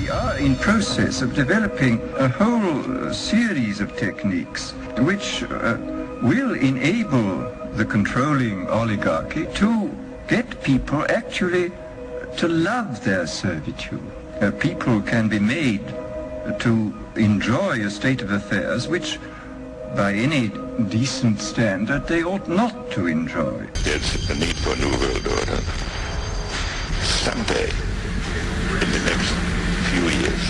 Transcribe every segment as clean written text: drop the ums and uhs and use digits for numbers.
We are in process of developing a whole series of techniques which will enable the controlling oligarchy to get people actually to love their servitude. People can be made to enjoy a state of affairs which, by any decent standard, they ought not to enjoy. There's a need for a new world order. Someday, in the next few years,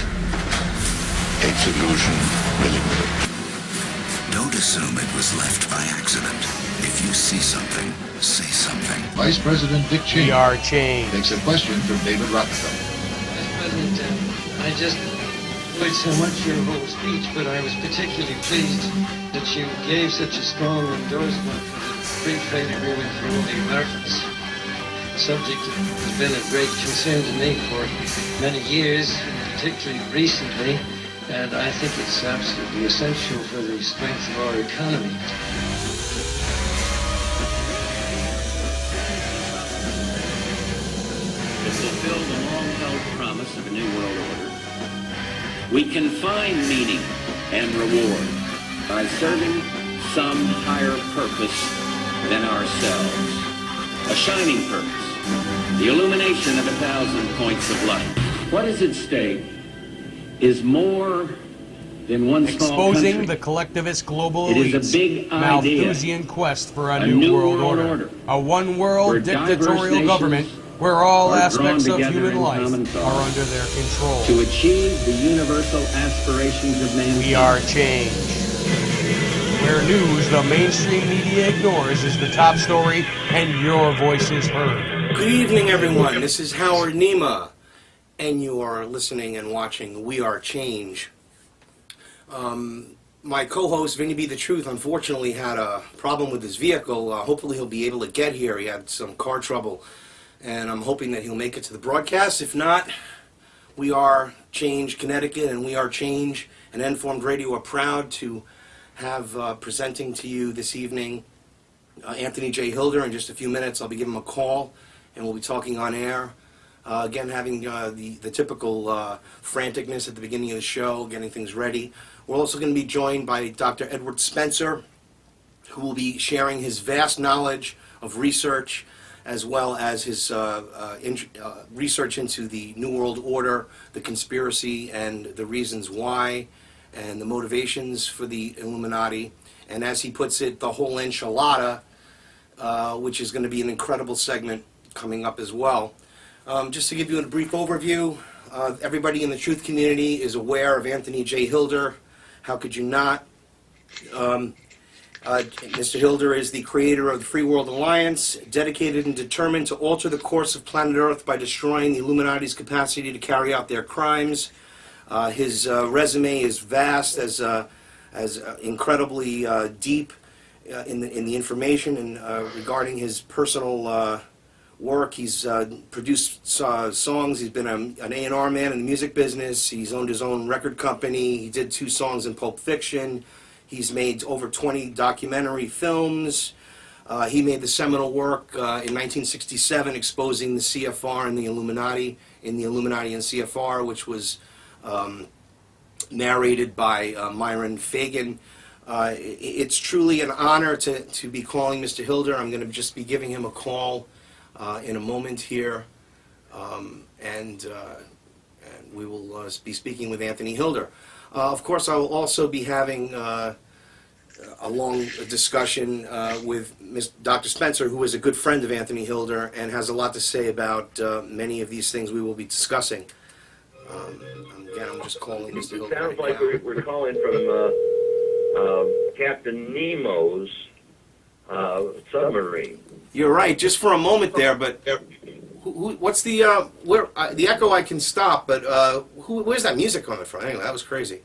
a solution will emerge. Don't assume it was left by accident. If you see something, say something. Vice President Dick Cheney. We are changed. Takes a question from David Rockefeller. Mr. President, I just enjoyed so much your whole speech, but I was particularly pleased that you gave such a strong endorsement for the free trade agreement for all the Americans. The subject has been of great concern to me for many years, particularly recently, and I think it's absolutely essential for the strength of our economy. To fulfill the long-held promise of a new world order, we can find meaning and reward by serving some higher purpose than ourselves. A shining purpose, the illumination of 1,000 points of light. What is at stake is more than one small country. Exposing the collectivist global It elites. is a big idea. Malthusian quest for a new world order. A one-world dictatorial government where all aspects of human life are under their control. To achieve the universal aspirations of mankind. We are changed. Where news the mainstream media ignores is the top story and your voice is heard. Good evening, everyone. This is Howard Nima, and you are listening and watching We Are Change. My co-host, Vinny B. The Truth, unfortunately had a problem with his vehicle. Hopefully he'll be able to get here. He had some car trouble, and I'm hoping that he'll make it to the broadcast. If not, We Are Change Connecticut and We Are Change and NFormedRadio are proud to have presenting to you this evening Anthony J. Hilder. In just a few minutes, I'll be giving him a call, and we'll be talking on air. Again, having the typical franticness at the beginning of the show, getting things ready. We're also going to be joined by Dr. Edward Spencer, who will be sharing his vast knowledge of research, as well as his research into the New World Order, the conspiracy, and the reasons why, and the motivations for the Illuminati, and as he puts it, the whole enchilada, which is going to be an incredible segment coming up as well. Just to give you a brief overview, everybody in the truth community is aware of Anthony J. Hilder. How could you not? Mr. Hilder is the creator of the Free World Alliance, dedicated and determined to alter the course of planet Earth by destroying the Illuminati's capacity to carry out their crimes. His resume is vast, as incredibly deep in the information and regarding his personal work. He's produced songs. He's been an A&R man in the music business. He's owned his own record company. He did 2 songs in Pulp Fiction. He's made over 20 documentary films. He made the seminal work in 1967 exposing the CFR and the Illuminati, in the Illuminati and CFR, which was narrated by Myron Fagan. It's truly an honor to be calling Mr. Hilder. I'm going to just be giving him a call in a moment here, and we will be speaking with Anthony Hilder. Of course, I will also be having a long discussion with Dr. Spencer, who is a good friend of Anthony Hilder and has a lot to say about many of these things we will be discussing. Again, I'm just calling Mr. Hilder. It sounds like we're calling from Captain Nemo's submarine. You're right, just for a moment there, but what's the the echo I can stop, but where's that music coming from? Anyway, that was crazy.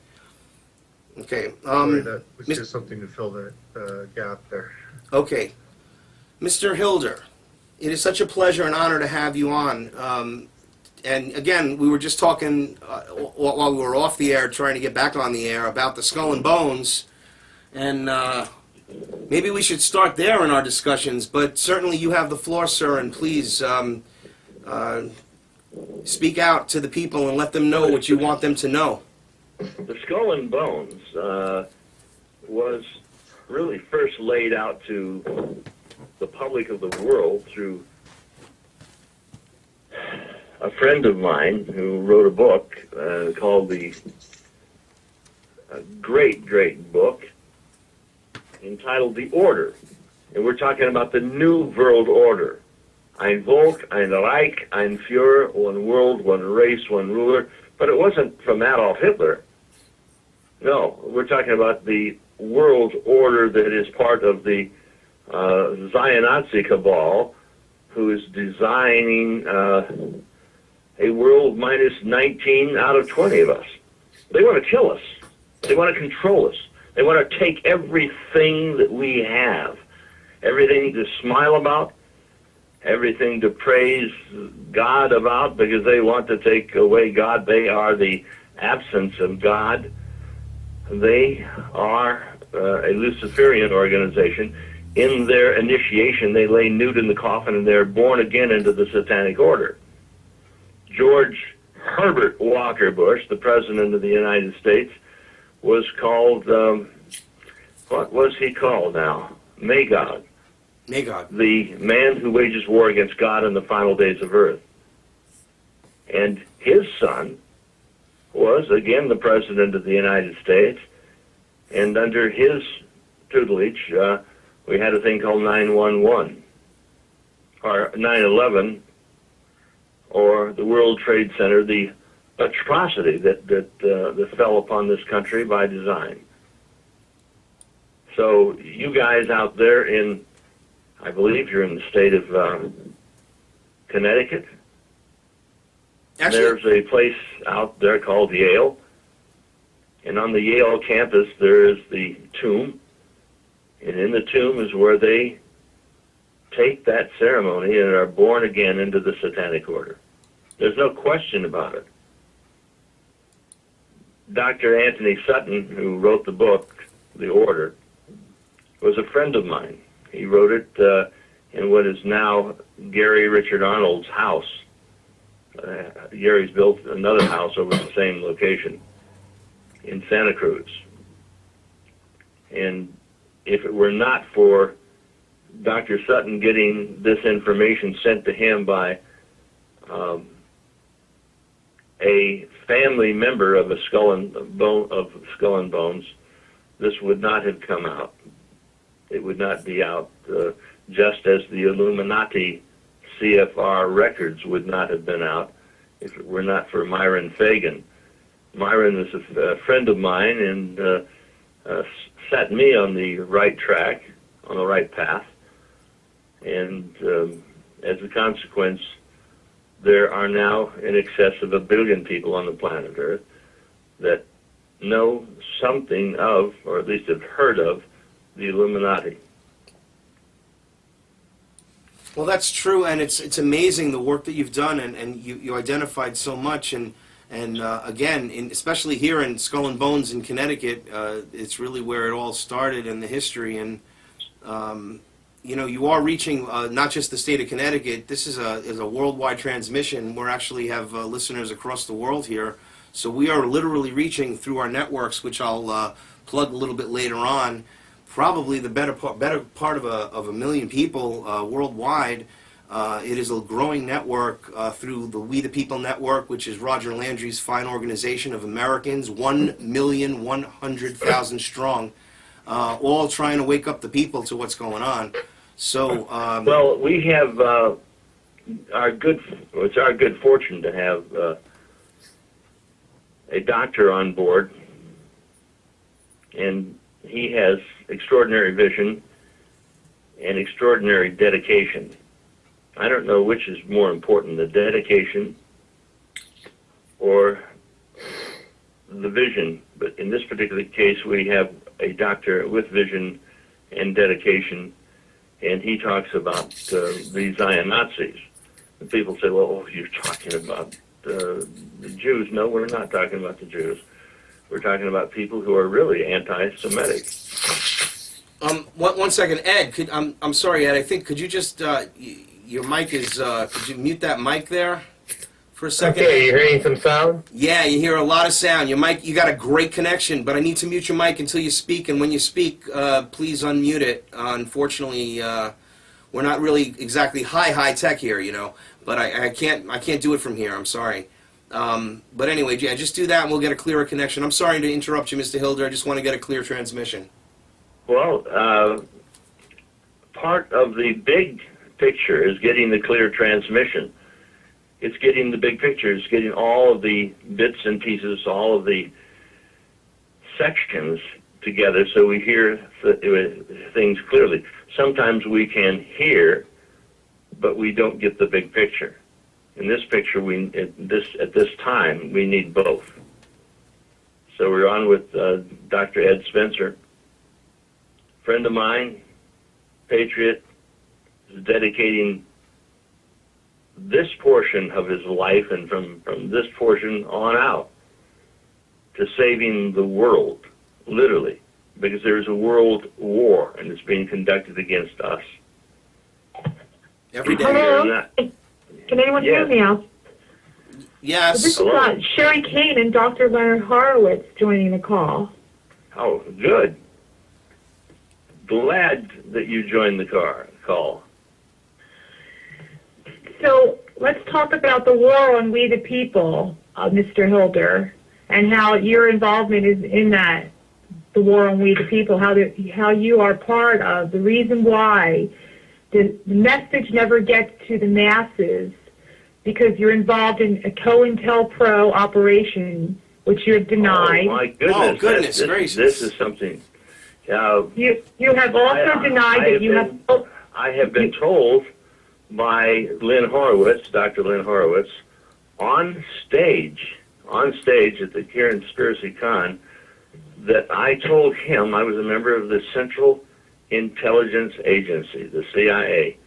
Okay. Sorry, that was just something to fill that gap there. Okay. Mr. Hilder, it is such a pleasure and honor to have you on. And again, we were just talking while we were off the air, trying to get back on the air, about the Skull and Bones, and maybe we should start there in our discussions, but certainly you have the floor, sir, and please Speak out to the people and let them know what you want them to know. The Skull and Bones was really first laid out to the public of the world through a friend of mine who wrote a book called a great book entitled The Order. And we're talking about the New World Order. Ein Volk, ein Reich, ein Führer, one world, one race, one ruler. But it wasn't from Adolf Hitler. No, we're talking about the world order that is part of the Zionist cabal, who is designing a world minus 19 out of 20 of us. They want to kill us. They want to control us. They want to take everything that we have, everything to smile about, everything to praise God about, because they want to take away God. They are the absence of God. They are a Luciferian organization. In their initiation, they lay nude in the coffin, and they're born again into the Satanic Order. George Herbert Walker Bush, the President of the United States, was called, what was he called now? Magog. Magog. The man who wages war against God in the final days of earth. And his son was, again, the President of the United States, and under his tutelage, we had a thing called 9/11, or 9/11, or the World Trade Center, the atrocity that fell upon this country by design. So you guys out there in, I believe you're in the state of Connecticut. Actually, there's a place out there called Yale. And on the Yale campus, there is the tomb. And in the tomb is where they take that ceremony and are born again into the Satanic Order. There's no question about it. Dr. Anthony Sutton, who wrote the book, The Order, was a friend of mine. He wrote it in what is now Gary Richard Arnold's house. Gary's built another house over the same location in Santa Cruz. And if it were not for Dr. Sutton getting this information sent to him by a family member of a Skull and Bones, this would not have come out. It would not be out, just as the Illuminati CFR records would not have been out if it were not for Myron Fagan. Myron is a friend of mine and set me on the right track, on the right path. And as a consequence, there are now in excess of 1 billion people on the planet Earth that know something of, or at least have heard of, the Illuminati. well, that's true, and it's amazing the work that you've done, and you identified so much, and again, especially here in Skull and Bones in Connecticut, it's really where it all started in the history, and you know, you are reaching not just the state of Connecticut. This is a worldwide transmission. We actually have listeners across the world here, so we are literally reaching through our networks, which I'll plug a little bit later on. Probably the better part of a million people worldwide. It is a growing network through the We the People Network, which is Roger Landry's fine organization of Americans, 1,100,000 strong, all trying to wake up the people to what's going on. So, well, we have it's our good fortune to have a doctor on board, and he has extraordinary vision and extraordinary dedication. I don't know which is more important, the dedication or the vision, but in this particular case we have a doctor with vision and dedication, and he talks about the Zion Nazis. And people say, well, you're talking about the Jews. No, we're not talking about the Jews. We're talking about people who are really anti-Semitic. One second, Ed. I'm sorry, Ed. I think could you just your mic is. Could you mute that mic there for a second. Okay, you're hearing some sound? Yeah, you hear a lot of sound. Your mic, you got a great connection, but I need to mute your mic until you speak, and when you speak, please unmute it. Unfortunately, we're not really exactly high tech here, you know, but I can't do it from here. I'm sorry. But anyway, yeah, just do that and we'll get a clearer connection. I'm sorry to interrupt you, Mr. Hilder. I just want to get a clear transmission. Well, part of the big picture is getting the clear transmission. It's getting the big picture. It's getting all of the bits and pieces, all of the sections together so we hear things clearly. Sometimes we can hear, but we don't get the big picture. In this picture, at this time, we need both. So we're on with Dr. Ed Spencer, friend of mine, patriot, is dedicating this portion of his life and from this portion on out to saving the world, literally, because there's a world war and it's being conducted against us. Every day. Hello? Can anyone hear me out? Yes. So this is Sherry Kane and Dr. Leonard Horowitz joining the call. Oh, good. Glad that you joined the call. So let's talk about the war on we the people, Mr. Hilder, and how your involvement is in that, the war on we the people, how you are part of the reason why the message never gets to the masses, because you're involved in a COINTELPRO operation, which you have denied. Oh, my goodness. Oh, goodness gracious. This is something. You have also denied that you have... I have been told by Dr. Lynn Horowitz, on stage at the Conspiracy Con, that I told him I was a member of the Central Intelligence Agency, the CIA.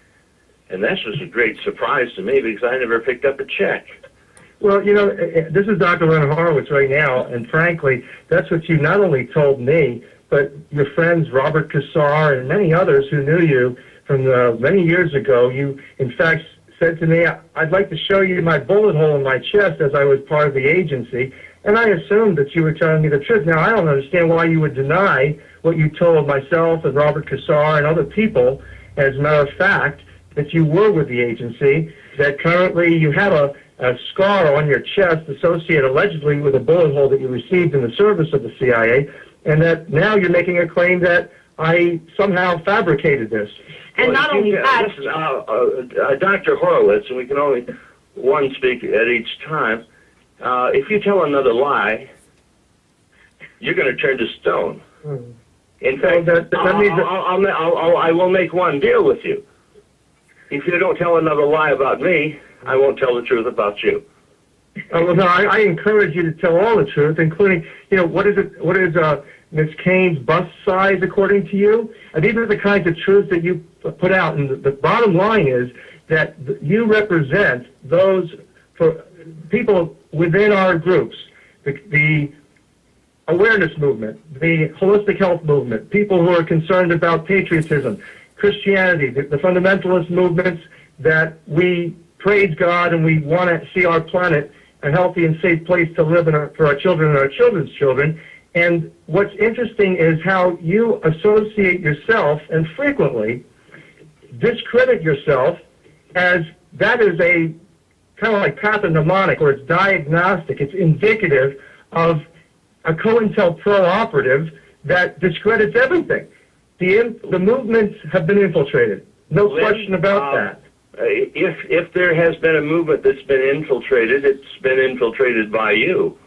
And that was a great surprise to me because I never picked up a check. Well, you know, this is Dr. Leonard Horowitz right now, and frankly, that's what you not only told me, but your friends Robert Kassar and many others who knew you from many years ago. You, in fact, said to me, I'd like to show you my bullet hole in my chest as I was part of the agency, and I assumed that you were telling me the truth. Now, I don't understand why you would deny what you told myself and Robert Kassar and other people, as a matter of fact, that you were with the agency, that currently you have a scar on your chest associated allegedly with a bullet hole that you received in the service of the CIA, and that now you're making a claim that I somehow fabricated this. And not only that... This is Dr. Horowitz, and we can only one speak at each time. If you tell another lie, you're going to turn to stone. In fact, I will make one deal with you. If you don't tell another lie about me, I won't tell the truth about you. Well, no, I encourage you to tell all the truth, including, you know, what is Ms. Kane's bust size according to you? These are the kinds of truths that you put out, and the bottom line is that you represent those for people within our groups, the awareness movement, the holistic health movement, people who are concerned about patriotism, Christianity, the fundamentalist movements that we praise God and we want to see our planet a healthy and safe place to live in for our children and our children's children. And what's interesting is how you associate yourself and frequently discredit yourself as that is a kind of like pathognomonic, or it's diagnostic. It's indicative of a COINTELPRO operative that discredits everything. The movements have been infiltrated. No question about that. If there has been a movement that's been infiltrated, it's been infiltrated by you.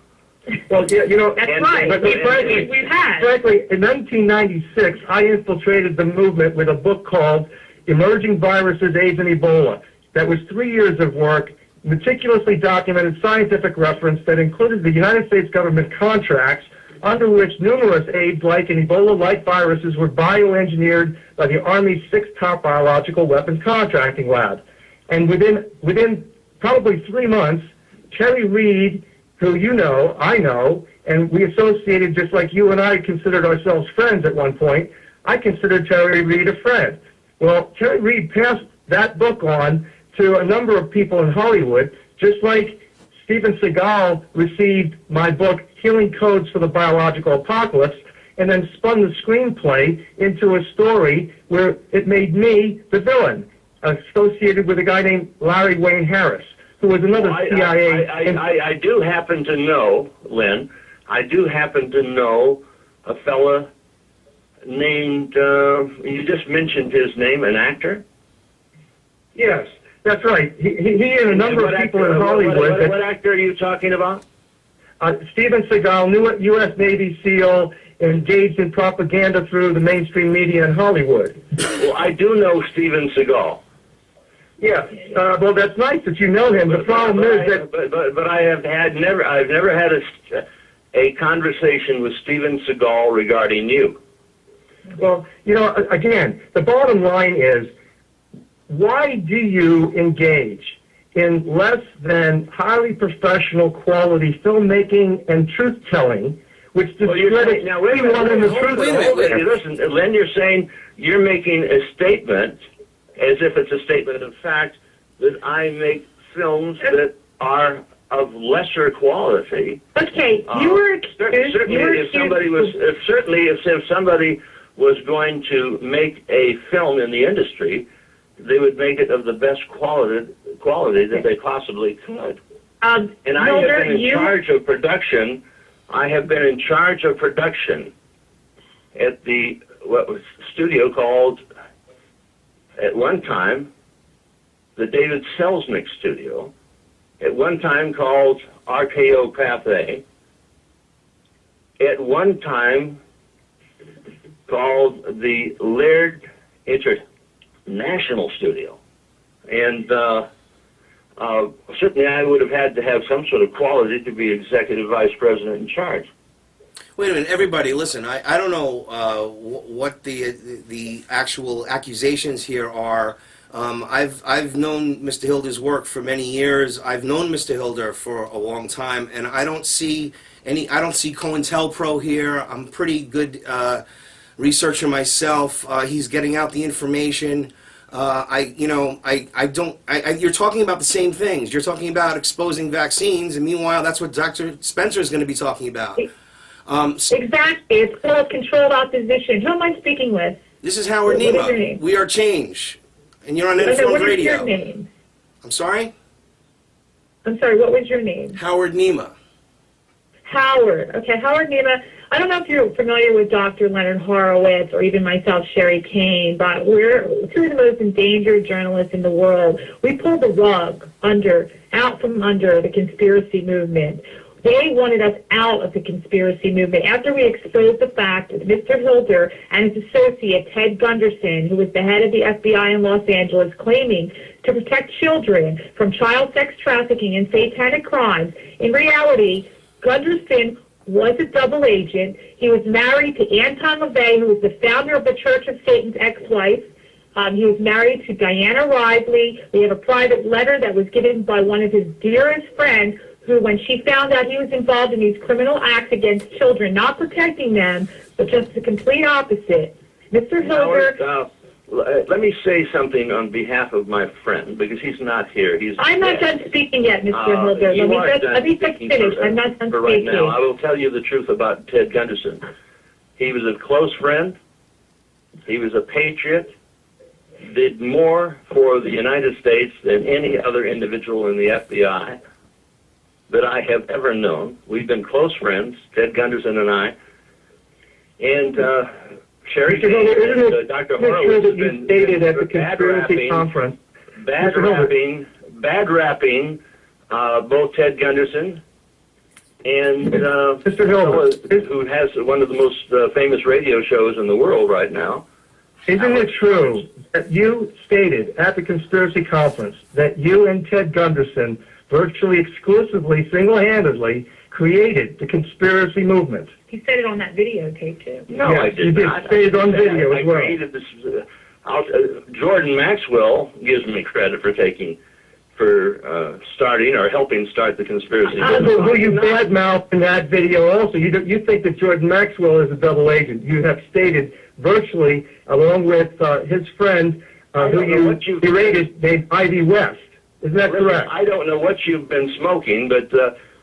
Well, yeah, you know, that's right. But frankly, in 1996, I infiltrated the movement with a book called Emerging Viruses, AIDS, and Ebola. That was 3 years of work, meticulously documented scientific reference that included the United States government contracts under which numerous AIDS-like and Ebola-like viruses were bioengineered by the Army's 6th top biological weapons contracting lab. And within probably 3 months, Terry Reid, who you know, I know, and we associated just like you and I considered ourselves friends at one point, I considered Terry Reid a friend. Well, Terry Reid passed that book on to a number of people in Hollywood, just like Steven Seagal received my book, Healing Codes for the Biological Apocalypse, and then spun the screenplay into a story where it made me the villain, associated with a guy named Larry Wayne Harris, who was another CIA... I do happen to know, Lynn, I do happen to know a fella named, you just mentioned his name, an actor? Yes, that's right. He and a number of people in Hollywood... What actor are you talking about? Steven Seagal, new U.S. Navy SEAL, engaged in propaganda through the mainstream media in Hollywood. Well, I do know Steven Seagal. Yeah, well, that's nice that you know him. The problem is that... But I've never had a conversation with Steven Seagal regarding you. Well, you know, again, the bottom line is, why do you engage in less than highly professional quality filmmaking and truth-telling, which discredits anyone in the truth? Listen, Len, you're saying you're making a statement as if it's a statement of fact that I make films that are of lesser quality. Okay, you were accused. Certainly, if somebody was going to make a film in the industry, they would make it of the best quality that they possibly could. And I have been in charge of production. I have been in charge of production at the studio called, at one time, the David Selznick Studio, at one time called RKO Pathé, at one time called the Laird International Studio. And certainly I would have had to have some sort of quality to be executive vice president in charge. Wait a minute, everybody, listen, I don't know what the actual accusations here are. I've known Mr. Hilder's work for many years. I've known Mr. Hilder for a long time, and I don't see COINTELPRO here. I'm pretty good researcher myself. He's getting out the information. You're talking about the same things. You're talking about exposing vaccines, and meanwhile, that's what Dr. Spencer is going to be talking about. Exactly. It's still a controlled opposition. Who am I speaking with? This is Howard Nima. We are change. And you're on NFormedRadio. What is your name? I'm sorry? I'm sorry, what was your name? Howard Nima. Howard. Okay, Howard Nima. I don't know if you're familiar with Dr. Leonard Horowitz or even myself, Sherry Kane, but we're two of the most endangered journalists in the world. We pulled the rug out from under the conspiracy movement. They wanted us out of the conspiracy movement after we exposed the fact that Mr. Hilder and his associate, Ted Gunderson, who was the head of the FBI in Los Angeles, claiming to protect children from child sex trafficking and satanic crimes. In reality, Gunderson was a double agent. He was married to Anton LaVey, who was the founder of the Church of Satan's ex-wife. He was married to Diana Risley. We have a private letter that was given by one of his dearest friends, who, when she found out he was involved in these criminal acts against children, not protecting them, but just the complete opposite. Mr. Hilder... let me say something on behalf of my friend, because he's not here. I'm not done speaking yet, Mr. Hilder. Let me just finish. I'm not done right speaking. now. I will tell you the truth about Ted Gunderson. He was a close friend. He was a patriot. Did more for the United States than any other individual in the FBI that I have ever known. We've been close friends, Ted Gunderson and I. And Sherry Kane and Dr. Horowitz have been stated at the conspiracy conference. Bad rapping both Ted Gunderson and Mr. Hilder, who has one of the most famous radio shows in the world right now. Isn't it true that you stated at the conspiracy conference that you and Ted Gunderson virtually exclusively, single-handedly, created the conspiracy movement? He said it on that videotape, too. No, yes, I did not. You did say it on video as well. I created this. Jordan Maxwell gives me credit for starting or helping start the conspiracy movement. Well, you badmouthed in that video also. You think that Jordan Maxwell is a double agent. You have stated virtually, along with his friend, who you berated, named Ivy West. Isn't that correct? I don't know what you've been smoking, but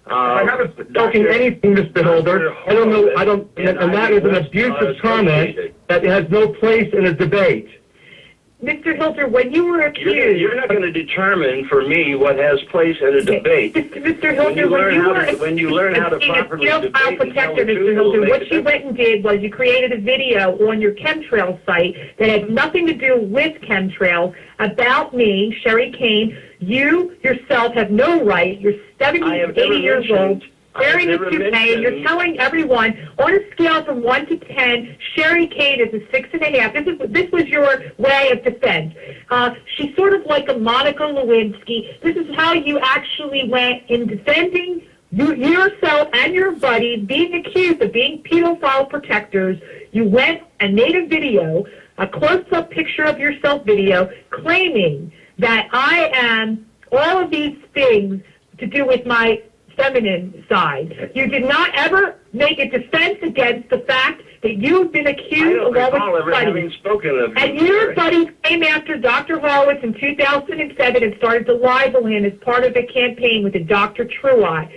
I haven't spoken anything, Mr. Hilder. I don't know. I don't, and that is an abusive comment that has no place in a debate. Mr. Hilder, when you were accused... You're not going to determine for me what has place in a debate. Mr. Hilder, when you learn how to properly debate file protector, Mr. Hilder, what you went and did was you created a video on your chemtrail site that had nothing to do with chemtrails about me, Sherry Kane. You yourself have no right. You're 70, 80 years old. Wearing a toupee, and you're telling everyone on a scale from 1 to 10, Sherry Kane is a 6.5. This was your way of defense. She's sort of like a Monica Lewinsky. This is how you actually went in defending yourself and your buddies being accused of being pedophile protectors. You went and made a video, a close-up picture of yourself video, claiming that I am all of these things to do with my feminine side. You did not ever make a defense against the fact that you've been accused along with your buddies. And your buddies came after Dr. Horowitz in 2007 and started to libel him as part of the campaign with the Dr. Truott.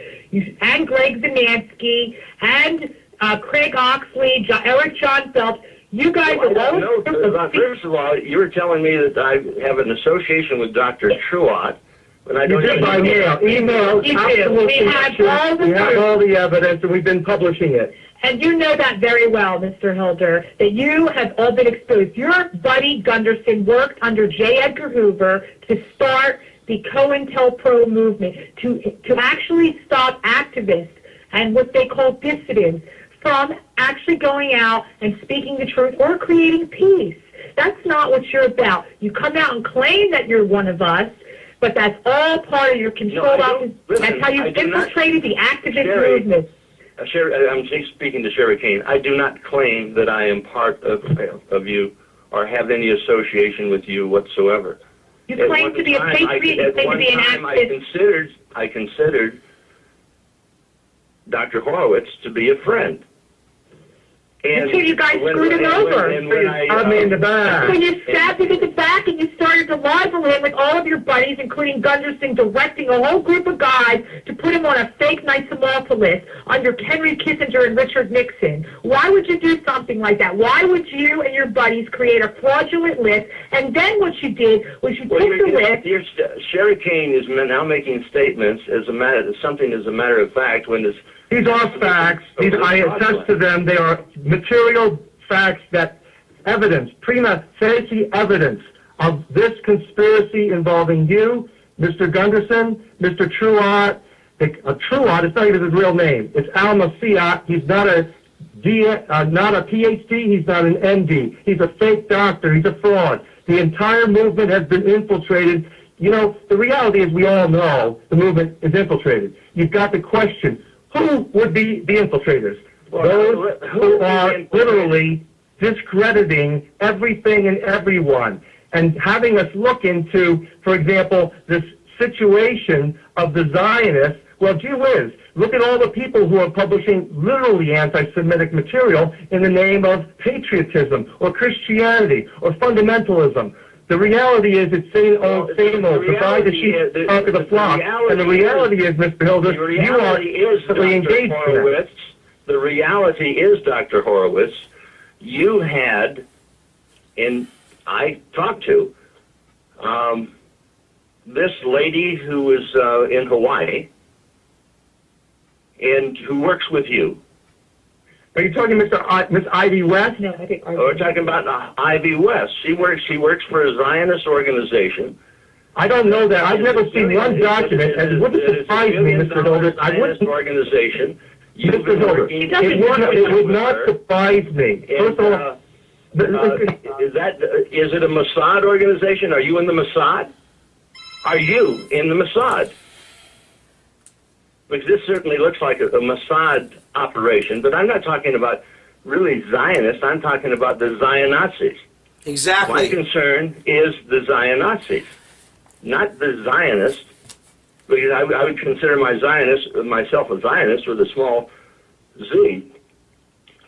And Greg Zemansky and Craig Oxley, Eric John Phelps. You guys are first of all, you're telling me that I have an association with Dr. Truott. But I don't you did by mail, email, absolutely. We have all the evidence, and we've been publishing it. And you know that very well, Mr. Hilder, that you have all been exposed. Your buddy Gunderson worked under J. Edgar Hoover to start the COINTELPRO movement, to actually stop activists and what they call dissidents from actually going out and speaking the truth or creating peace. That's not what you're about. You come out and claim that you're one of us, but that's all part of your control. That's how you infiltrated the activist movement. I'm speaking to Sherry Kane. I do not claim that I am part of you or have any association with you whatsoever. You claim to be a patriot. You claim to be an activist. I considered Dr. Horowitz to be a friend. Until you guys screwed him over. In the back. So you stabbed him in the back and you started to libel him with all of your buddies, including Gunderson, directing a whole group of guys to put him on a fake Knights of Malta list under Henry Kissinger and Richard Nixon. Why would you do something like that? Why would you and your buddies create a fraudulent list? And then what you did was you took the list. Sherry Kane is now making statements as a matter of fact when this. These are facts. I attest to them. They are material facts that evidence, prima facie evidence of this conspiracy involving you, Mr. Gunderson, Mr. Truott. Truott, it's not even his real name. It's Al Masiat. He's not a PhD. He's not an MD. He's a fake doctor. He's a fraud. The entire movement has been infiltrated. You know, the reality is we all know the movement is infiltrated. You've got the question. Who would be the infiltrators? Those who are literally discrediting everything and everyone and having us look into, for example, this situation of the Zionists. Well, gee whiz, look at all the people who are publishing literally anti-Semitic material in the name of patriotism or Christianity or fundamentalism. The reality is it's same old, divide the sheep, talk of the flock. And the reality is, Mr. Hilder, you are engaged in that. The reality is, Dr. Horowitz, you had, and I talked to, this lady who was in Hawaii and who works with you. Are you talking Miss Ivy West? No, I think we're talking about Ivy West. She works for a Zionist organization. I don't know that. I've never seen one document, and it wouldn't surprise me, Mr. Hilder. I wouldn't. Organization. Mr. Hilder, it would not surprise me. First of all, is it a Mossad organization? Are you in the Mossad? Are you in the Mossad? Because this certainly looks like a Mossad operation, but I'm not talking about really Zionists. I'm talking about the Zion-Nazis. Exactly. My concern is the Zion-Nazis, not the Zionists, because I would consider myself a Zionist with a small z,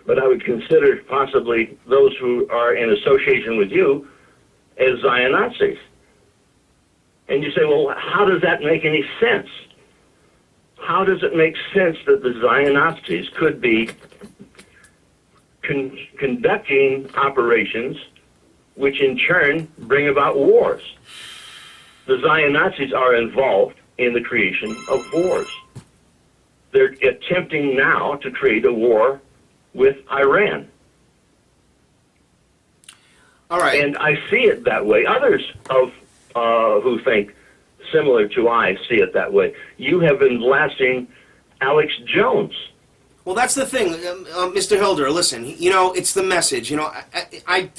but I would consider possibly those who are in association with you as Zion-Nazis. And you say, well, how does that make any sense? How does it make sense that the Zion-Nazis could be conducting operations which in turn bring about wars? The Zion-Nazis are involved in the creation of wars. They're attempting now to create a war with Iran. All right. And I see it that way. Others who think similar to I see it that way. You have been blasting Alex Jones. Well, that's the thing, Mr. Hilder. Listen, you know, it's the message. You know,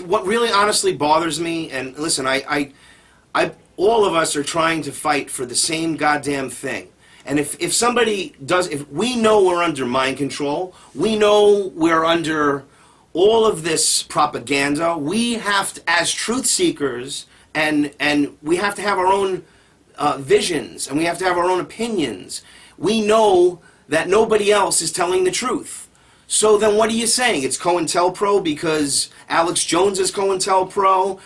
what really honestly bothers me, and listen, all of us are trying to fight for the same goddamn thing. And if somebody does, if we know we're under mind control, we know we're under all of this propaganda, we have to, as truth seekers, and we have to have our own visions, and we have to have our own opinions. We know that nobody else is telling the truth. So then what are you saying? It's COINTELPRO because Alex Jones is COINTELPRO.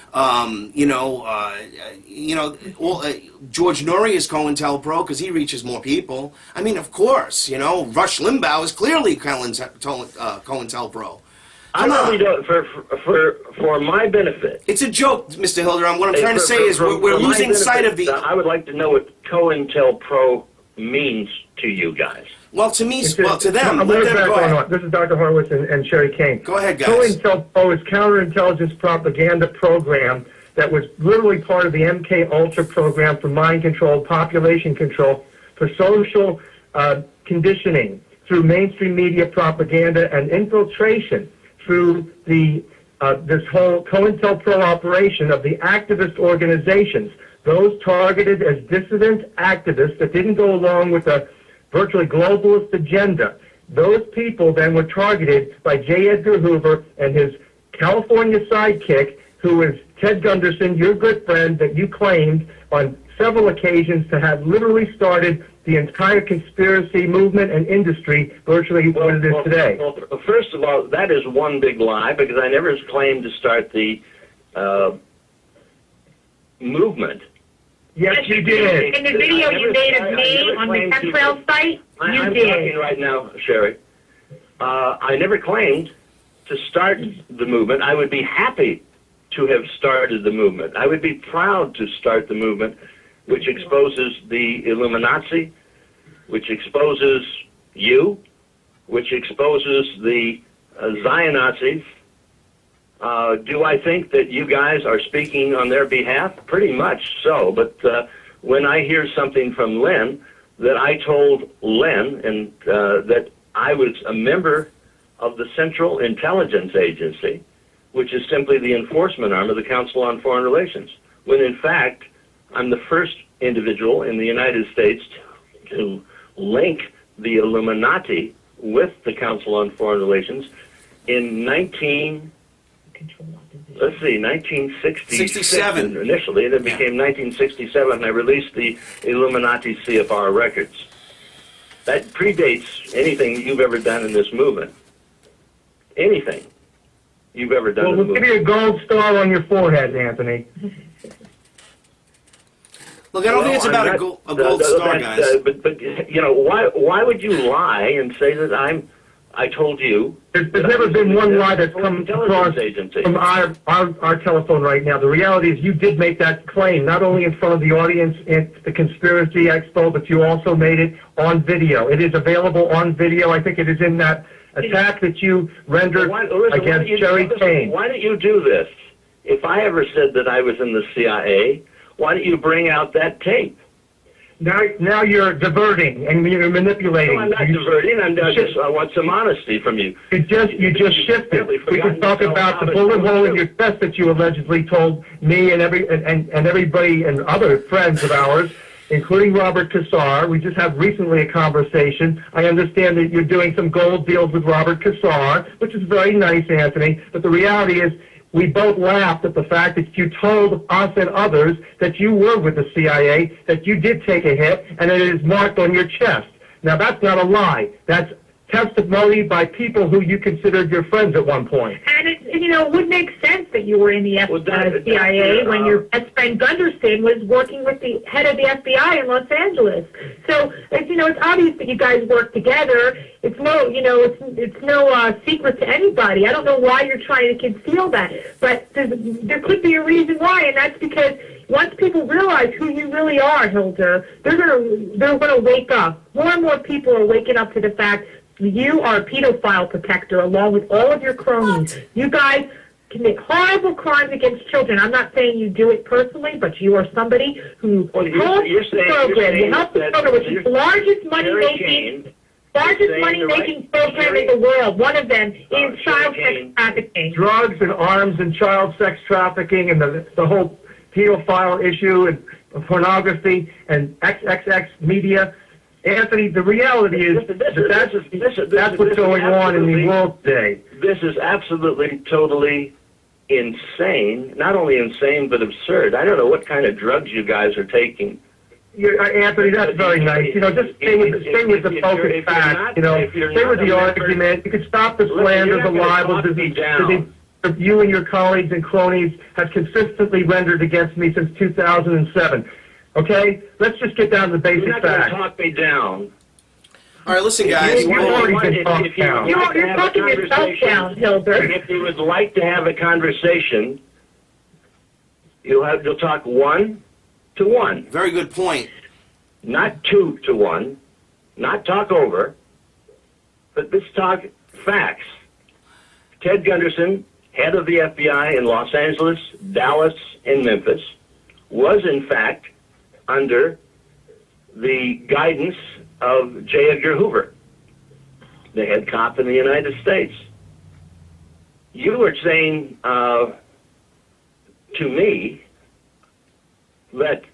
George Norrie is COINTELPRO because he reaches more people. I mean, of course, you know, Rush Limbaugh is clearly COINTELPRO. I'm only doing for my benefit. It's a joke, Mr. Hilder. What I'm trying to say is we're losing sight of the... I would like to know what COINTELPRO means to you guys. Well, to me, to them, This is Dr. Horowitz and Sherry Kane. Go ahead, guys. COINTELPRO is counterintelligence propaganda program that was literally part of the MK Ultra program for mind control, population control, for social conditioning through mainstream media propaganda and infiltration through the this whole COINTELPRO operation of the activist organizations, those targeted as dissident activists that didn't go along with a virtually globalist agenda. Those people then were targeted by J. Edgar Hoover and his California sidekick, who is Ted Gunderson, your good friend that you claimed on several occasions to have literally started the entire conspiracy movement and industry virtually what it is today. Well, first of all, that is one big lie because I never claimed to start the movement. Yes, you did. In the video you made of me on the chemtrail site, you I'm did. talking right now, Sherry. I never claimed to start the movement. I would be happy to have started the movement. I would be proud to start the movement which exposes the Illuminati, which exposes you, which exposes the Zion-Nazis. Do I think that you guys are speaking on their behalf? Pretty much so. But when I hear something from Len, that I told Len and that I was a member of the Central Intelligence Agency, which is simply the enforcement arm of the Council on Foreign Relations, when in fact I'm the first individual in the United States to link the Illuminati with the Council on Foreign Relations in 1967 initially, and it became 1967, and I released the Illuminati CFR records. That predates anything you've ever done in this movement. Anything you've ever done in the Well, we'll movement. give you a gold star on your forehead, Anthony. Look, I don't think it's about a gold star, guys. But you know, why would you lie and say that I told you? There's never been one lie that's come across from our telephone right now. The reality is you did make that claim, not only in front of the audience at the Conspiracy Expo, but you also made it on video. It is available on video. I think it is in that attack that you rendered against Sherry Kane. Why don't you do this? If I ever said that I was in the CIA, why don't you bring out that tape? Now you're diverting and you're manipulating. No, I'm not diverting. I want some honesty from you. You just shifted. We can talk about the bullet hole in your chest that you allegedly told me and everybody and other friends of ours, including Robert Kassar. We just had recently a conversation. I understand that you're doing some gold deals with Robert Kassar, which is very nice, Anthony. But the reality is, we both laughed at the fact that you told us and others that you were with the CIA, that you did take a hit, and it is marked on your chest. Now, that's not a lie. That's testimony by people who you considered your friends at one point. And it's it would make sense that you were in the CIA when your best friend Gunderson was working with the head of the FBI in Los Angeles. So, it's obvious that you guys work together. It's no, it's no secret to anybody. I don't know why you're trying to conceal that, but there could be a reason why, and that's because once people realize who you really are, Hilder, they're gonna wake up. More and more people are waking up to the fact you are a pedophile protector along with all of your cronies. You guys commit horrible crimes against children. I'm not saying you do it personally, but you are somebody who helps the program. You help the program, which is the largest money-making program in the world. One of them is child sex trafficking. Drugs and arms and child sex trafficking and the whole pedophile issue and pornography and XXX media. Anthony, the reality is that's what's going on in the world today. This is absolutely, totally insane. Not only insane, but absurd. I don't know what kind of drugs you guys are taking. Anthony, that's very nice. Just stay with the focused facts. Stay with the argument. You can stop the slander, the libels, you and your colleagues and cronies have consistently rendered against me since 2007. Okay? Let's just get down to the basic facts. You're not going to talk me down. All right, listen, guys. You're talking yourself down, Hilder. If you would like to have a conversation, you'll talk 1-to-1. Very good point. Not 2-to-1. Not talk over. But let's talk facts. Ted Gunderson, head of the FBI in Los Angeles, Dallas, and Memphis, was in fact under the guidance of J. Edgar Hoover, the head cop in the United States. You were saying to me that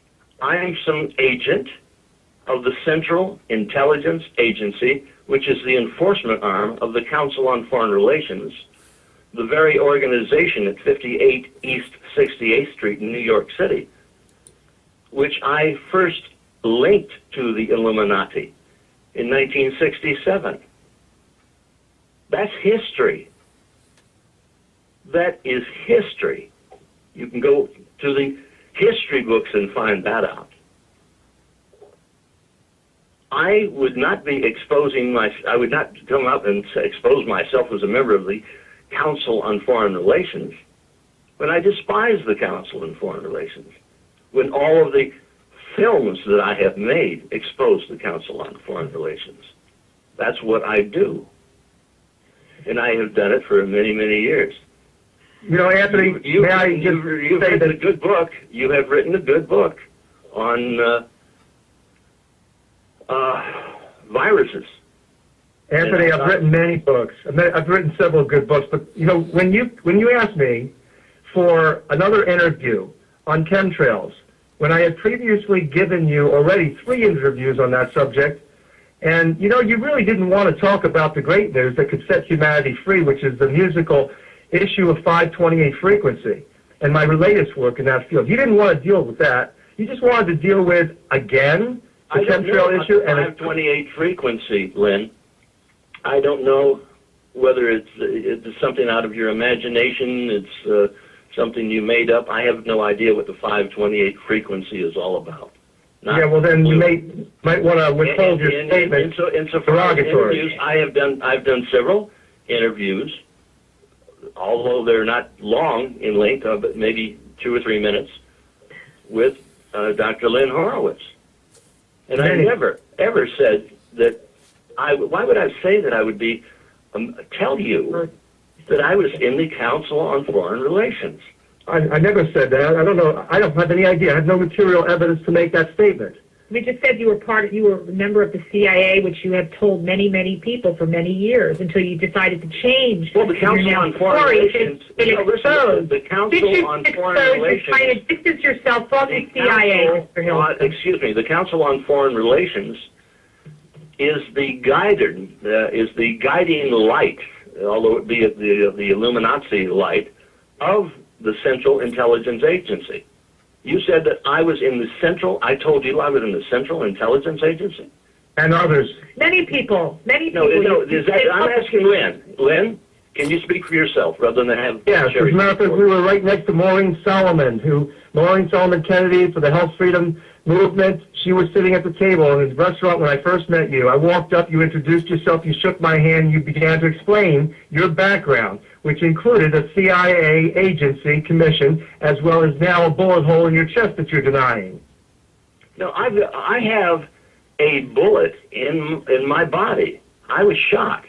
I am some agent of the Central Intelligence Agency, which is the enforcement arm of the Council on Foreign Relations, the very organization at 58 East 68th Street in New York City, which I first linked to the Illuminati in 1967. That's history. That is history. You can go to the history books and find that out. I would not be I would not come up and expose myself as a member of the Council on Foreign Relations when I despise the Council on Foreign Relations, when all of the films that I have made expose the Council on Foreign Relations. That's what I do. And I have done it for many, many years. Anthony, you've written a good book. You have written a good book on viruses. Anthony, I've written many books. I've written several good books. But when you asked me for another interview on chemtrails, when I had previously given you already 3 interviews on that subject, and you really didn't want to talk about the great news that could set humanity free, which is the musical issue of 528 frequency and my latest work in that field. You didn't want to deal with that. You just wanted to deal with, again, the chemtrail issue. And 528 frequency, Lynn. I don't know whether it's something out of your imagination, it's something you made up. I have no idea what the 528 frequency is all about. Well, then you might want to withhold your statement. Interviews, I've done several interviews, although they're not long in length, but maybe 2 or 3 minutes, with Dr. Lynn Horowitz. And I never, ever said that why would I say that I would be, tell you that I was in the Council on Foreign Relations? I never said that. I don't know. I don't have any idea. I have no material evidence to make that statement. We just said you were a member of the CIA, which you have told many, many people for many years until you decided to change. Well, the Council on Foreign Relations. The Council on Foreign Relations. You're trying to distance yourself from the CIA, Mr. Hilder. Excuse me. The Council on Foreign Relations is the guiding light, although it be the Illuminati light, of the Central Intelligence Agency. You said that I was in the Central, I told you I was in the Central Intelligence Agency? And others. Many people. No, I'm asking Lynn. Lynn, Can you speak for yourself rather than have Yes, as a matter of fact, we were right next to Maureen Solomon Kennedy for the Health Freedom Movement. She was sitting at the table in his restaurant when I first met you. I walked up, you introduced yourself, you shook my hand, you began to explain your background, which included a CIA agency commission, as well as now a bullet hole in your chest that you're denying. No, I have a bullet in my body. I was shot.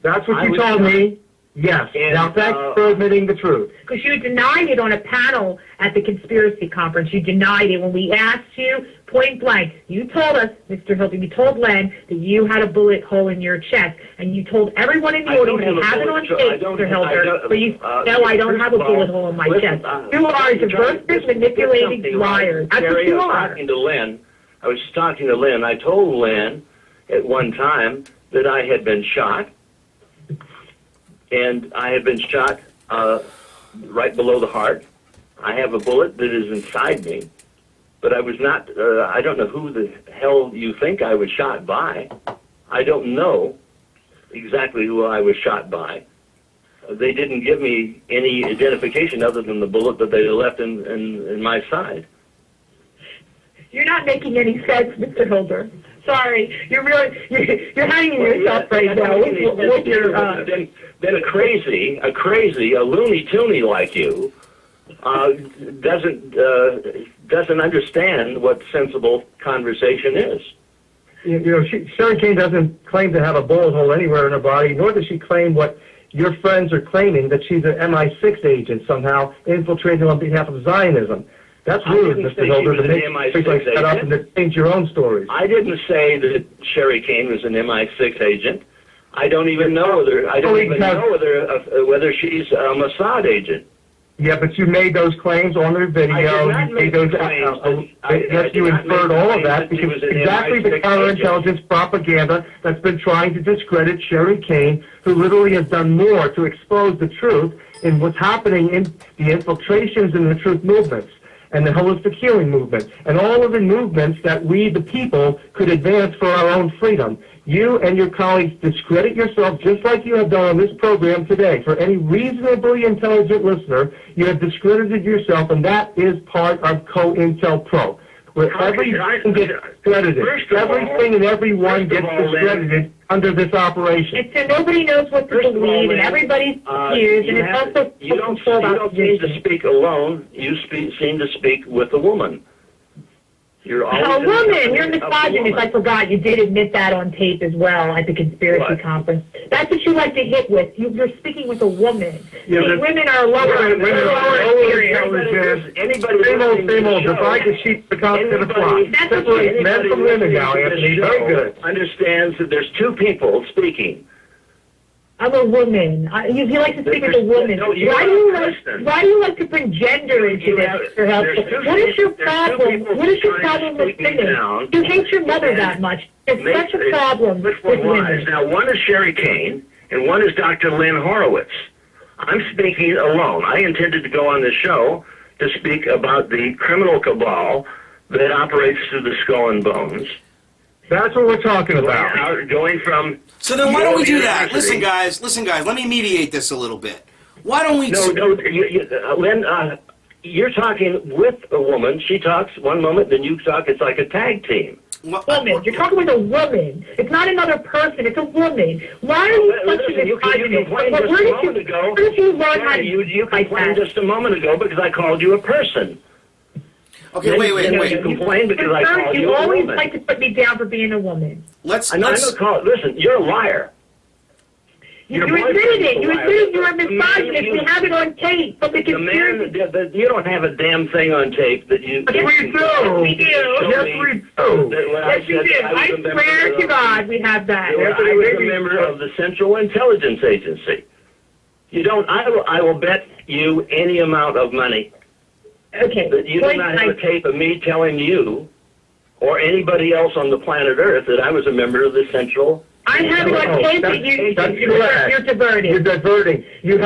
That's what you told me. Yes. And, now, thanks for admitting the truth. Because you denied it on a panel at the conspiracy conference. You denied it when we asked you point blank. You told us, Mr. Hilder, you told Len that you had a bullet hole in your chest, and you told everyone in the audience you have it on tape, Mr. Hilder. But you no, I don't have a bullet hole in my chest. You are diverse, manipulating liars. That's what you are. I was talking to Len. I told Len at one time that I had been shot. And I have been shot right below the heart. I have a bullet that is inside me, but I was not, I don't know who the hell you think I was shot by. I don't know exactly who I was shot by. They didn't give me any identification other than the bullet that they left in my side. You're not making any sense, Mr. Hilder. Sorry, you're you're hanging yourself right now with your. Then a crazy, a loony-toony like you doesn't understand what sensible conversation is. You know, Sherry Kane doesn't claim to have a bullet hole anywhere in her body, nor does she claim what your friends are claiming, that she's an MI6 agent somehow infiltrating on behalf of Zionism. That's rude, Mr. Hilder, to make things like that up and to change your own stories. I didn't say that Sherry Kane was an MI6 agent. I don't even know whether she's a Mossad agent. Yeah, but you made those claims on their video. I did not make those claims. Yes, you inferred all of that because exactly the counterintelligence propaganda that's been trying to discredit Sherry Kane, who literally has done more to expose the truth in what's happening in the infiltrations in the truth movements and the holistic healing movement, and all of the movements that we, the people, could advance for our own freedom. You and your colleagues discredit yourself just like you have done on this program today. For any reasonably intelligent listener, you have discredited yourself, and that is part of COINTELPRO, where everything gets discredited. Everything and everyone gets discredited under this operation. And so nobody knows what to believe, and everybody's confused, and it's also you don't seem to speak alone. You seem to speak with a woman. You're a woman. You're misogynist. I forgot. You did admit that on tape as well at the conspiracy conference. That's what you like to hit with. You're speaking with a woman. Yeah, see, women are lower experience. Same old. Divide the sheep to come to the flock. Separate men from women now, Anthony. Very good. Understands that there's two people speaking. I'm a woman. You like to speak as a woman. Why do you like to bring gender into this, Mr. Helder? What is your problem? What is your problem with women? You hate your mother that much. It's such a problem with women. Now, one is Sherry Kane, and one is Dr. Lynn Horowitz. I'm speaking alone. I intended to go on this show to speak about the criminal cabal that operates through the skull and bones. That's what we're talking about. Going from... So then why don't we do that? Listen, guys, let me mediate this a little bit. Why don't we... Lynn, you're talking with a woman. She talks one moment, then you talk. It's like a tag team. Woman. You're talking with a woman. It's not another person. It's a woman. Why are you such a misogynist? Where did you learn how to... You complained just a moment ago because I called you a person. Okay, wait. You complained because I called you a woman. You always like to put me down for being a woman. Listen, you're a liar. You admitted it. You admitted you were a misogynist. We have it on tape. But you don't have a damn thing on tape that you... Yes, we do. Yes, we do. Yes, you do. I swear to God we have that. I was a member of the Central Intelligence Agency. You don't... I will bet you any amount of money. Okay. That you do not have a tape of me telling you or anybody else on the planet Earth that I was a member of the Central. I have it on tape that you're diverting. You're diverting. We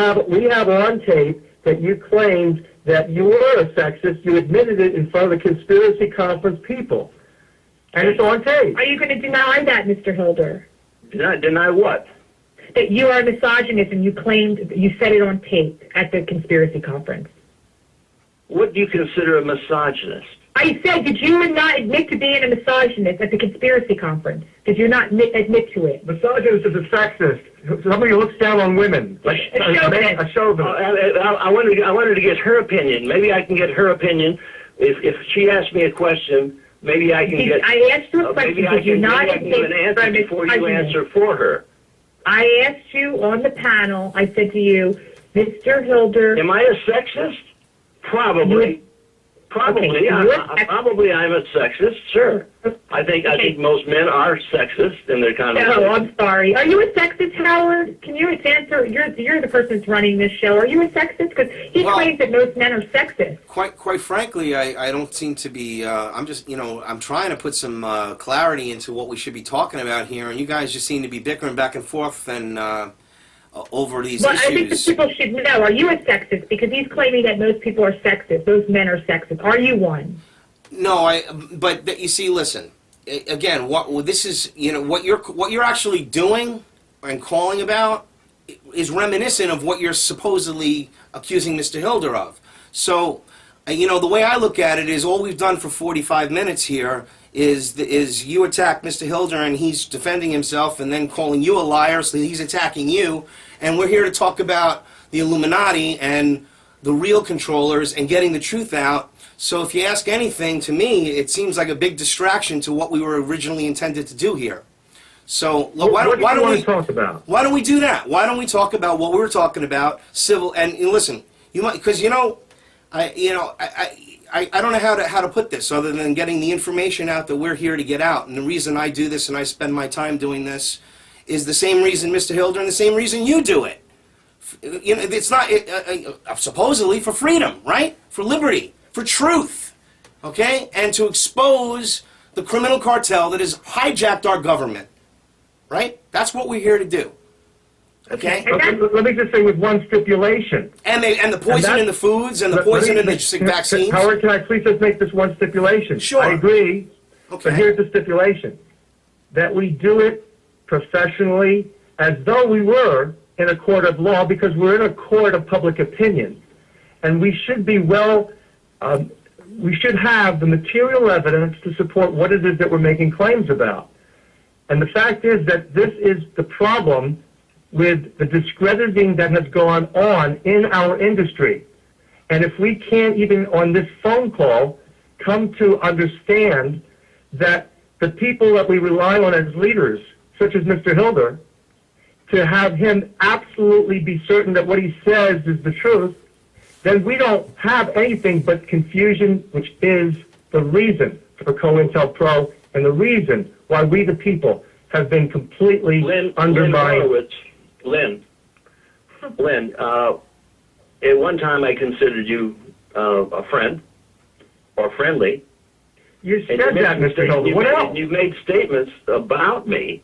have on tape that you claimed that you were a sexist. You admitted it in front of the conspiracy conference people. And it's on tape. Are you going to deny that, Mr. Hilder? Deny what? that you are a misogynist, and you said it on tape at the conspiracy conference. What do you consider a misogynist? I said, did you not admit to being a misogynist at the conspiracy conference? Did you not admit to it? Misogynist is a sexist. Somebody who looks down on women. A chauvinist. A chauvinist. I wanted to get her opinion. Maybe I can get her opinion. If she asks me a question, maybe I can get... I asked you a question. Did you not admit an answer before you answer for her. I asked you on the panel, I said to you, Mr. Hilder... Am I a sexist? Probably. Probably. Okay, Probably I'm a sexist, sure. I think most men are sexist in their conversation. No, I'm sorry. Are you a sexist, Howard? Can you answer? You're the person that's running this show. Are you a sexist? Because he claims that most men are sexist. Quite frankly, I don't seem to be. I'm just, I'm trying to put some clarity into what we should be talking about here, and you guys just seem to be bickering back and forth and over these issues. I think the people should know. Are you a sexist? Because he's claiming that most people are sexist. Those men are sexist. Are you one? No, but you see, listen. Again, this is, what you're actually doing and calling about is reminiscent of what you're supposedly accusing Mr. Hilder of. So, the way I look at it is all we've done for 45 minutes here is you attack Mr. Hilder and he's defending himself and then calling you a liar, so he's attacking you, and we're here to talk about the Illuminati and the real controllers and getting the truth out. So if you ask anything, to me, it seems like a big distraction to what we were originally intended to do here. So why don't we talk about? Why don't we do that? Why don't we talk about what we were talking about, civil? And listen, you might, because I don't know how to put this other than getting the information out that we're here to get out. And the reason I do this and I spend my time doing this is the same reason Mr. Hilder and the same reason you do it. It's not supposedly for freedom, right? For liberty, for truth, okay? And to expose the criminal cartel that has hijacked our government, right? That's what we're here to do. Okay. Let me just say with one stipulation. And the poison in the foods and the poison in the vaccines. Howard, can I please just make this one stipulation? Sure. I agree. Okay. But here's the stipulation: that we do it professionally, as though we were in a court of law, because we're in a court of public opinion, and we should be we should have the material evidence to support what it is that we're making claims about. And the fact is that this is the problem with the discrediting that has gone on in our industry. And if we can't even on this phone call come to understand that the people that we rely on as leaders, such as Mr. Hilder, to have him absolutely be certain that what he says is the truth, then we don't have anything but confusion, which is the reason for COINTELPRO and the reason why we the people have been completely undermined. Lynn, at one time I considered you a friend or friendly. You said that, Mr. Hilder. What else? You've made statements about me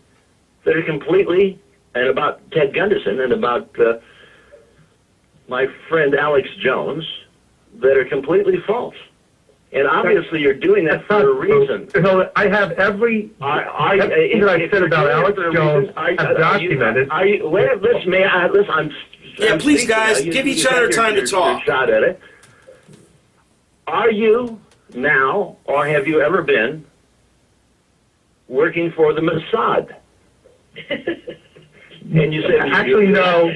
that are completely, and about Ted Gunderson and about my friend Alex Jones, that are completely false. And obviously you're doing that for a reason. I have everything that I said about Alex Jones documented. Yeah, please, guys, give each other time to talk. Shot at it. Are you now, or have you ever been, working for the Mossad? And you said actually no.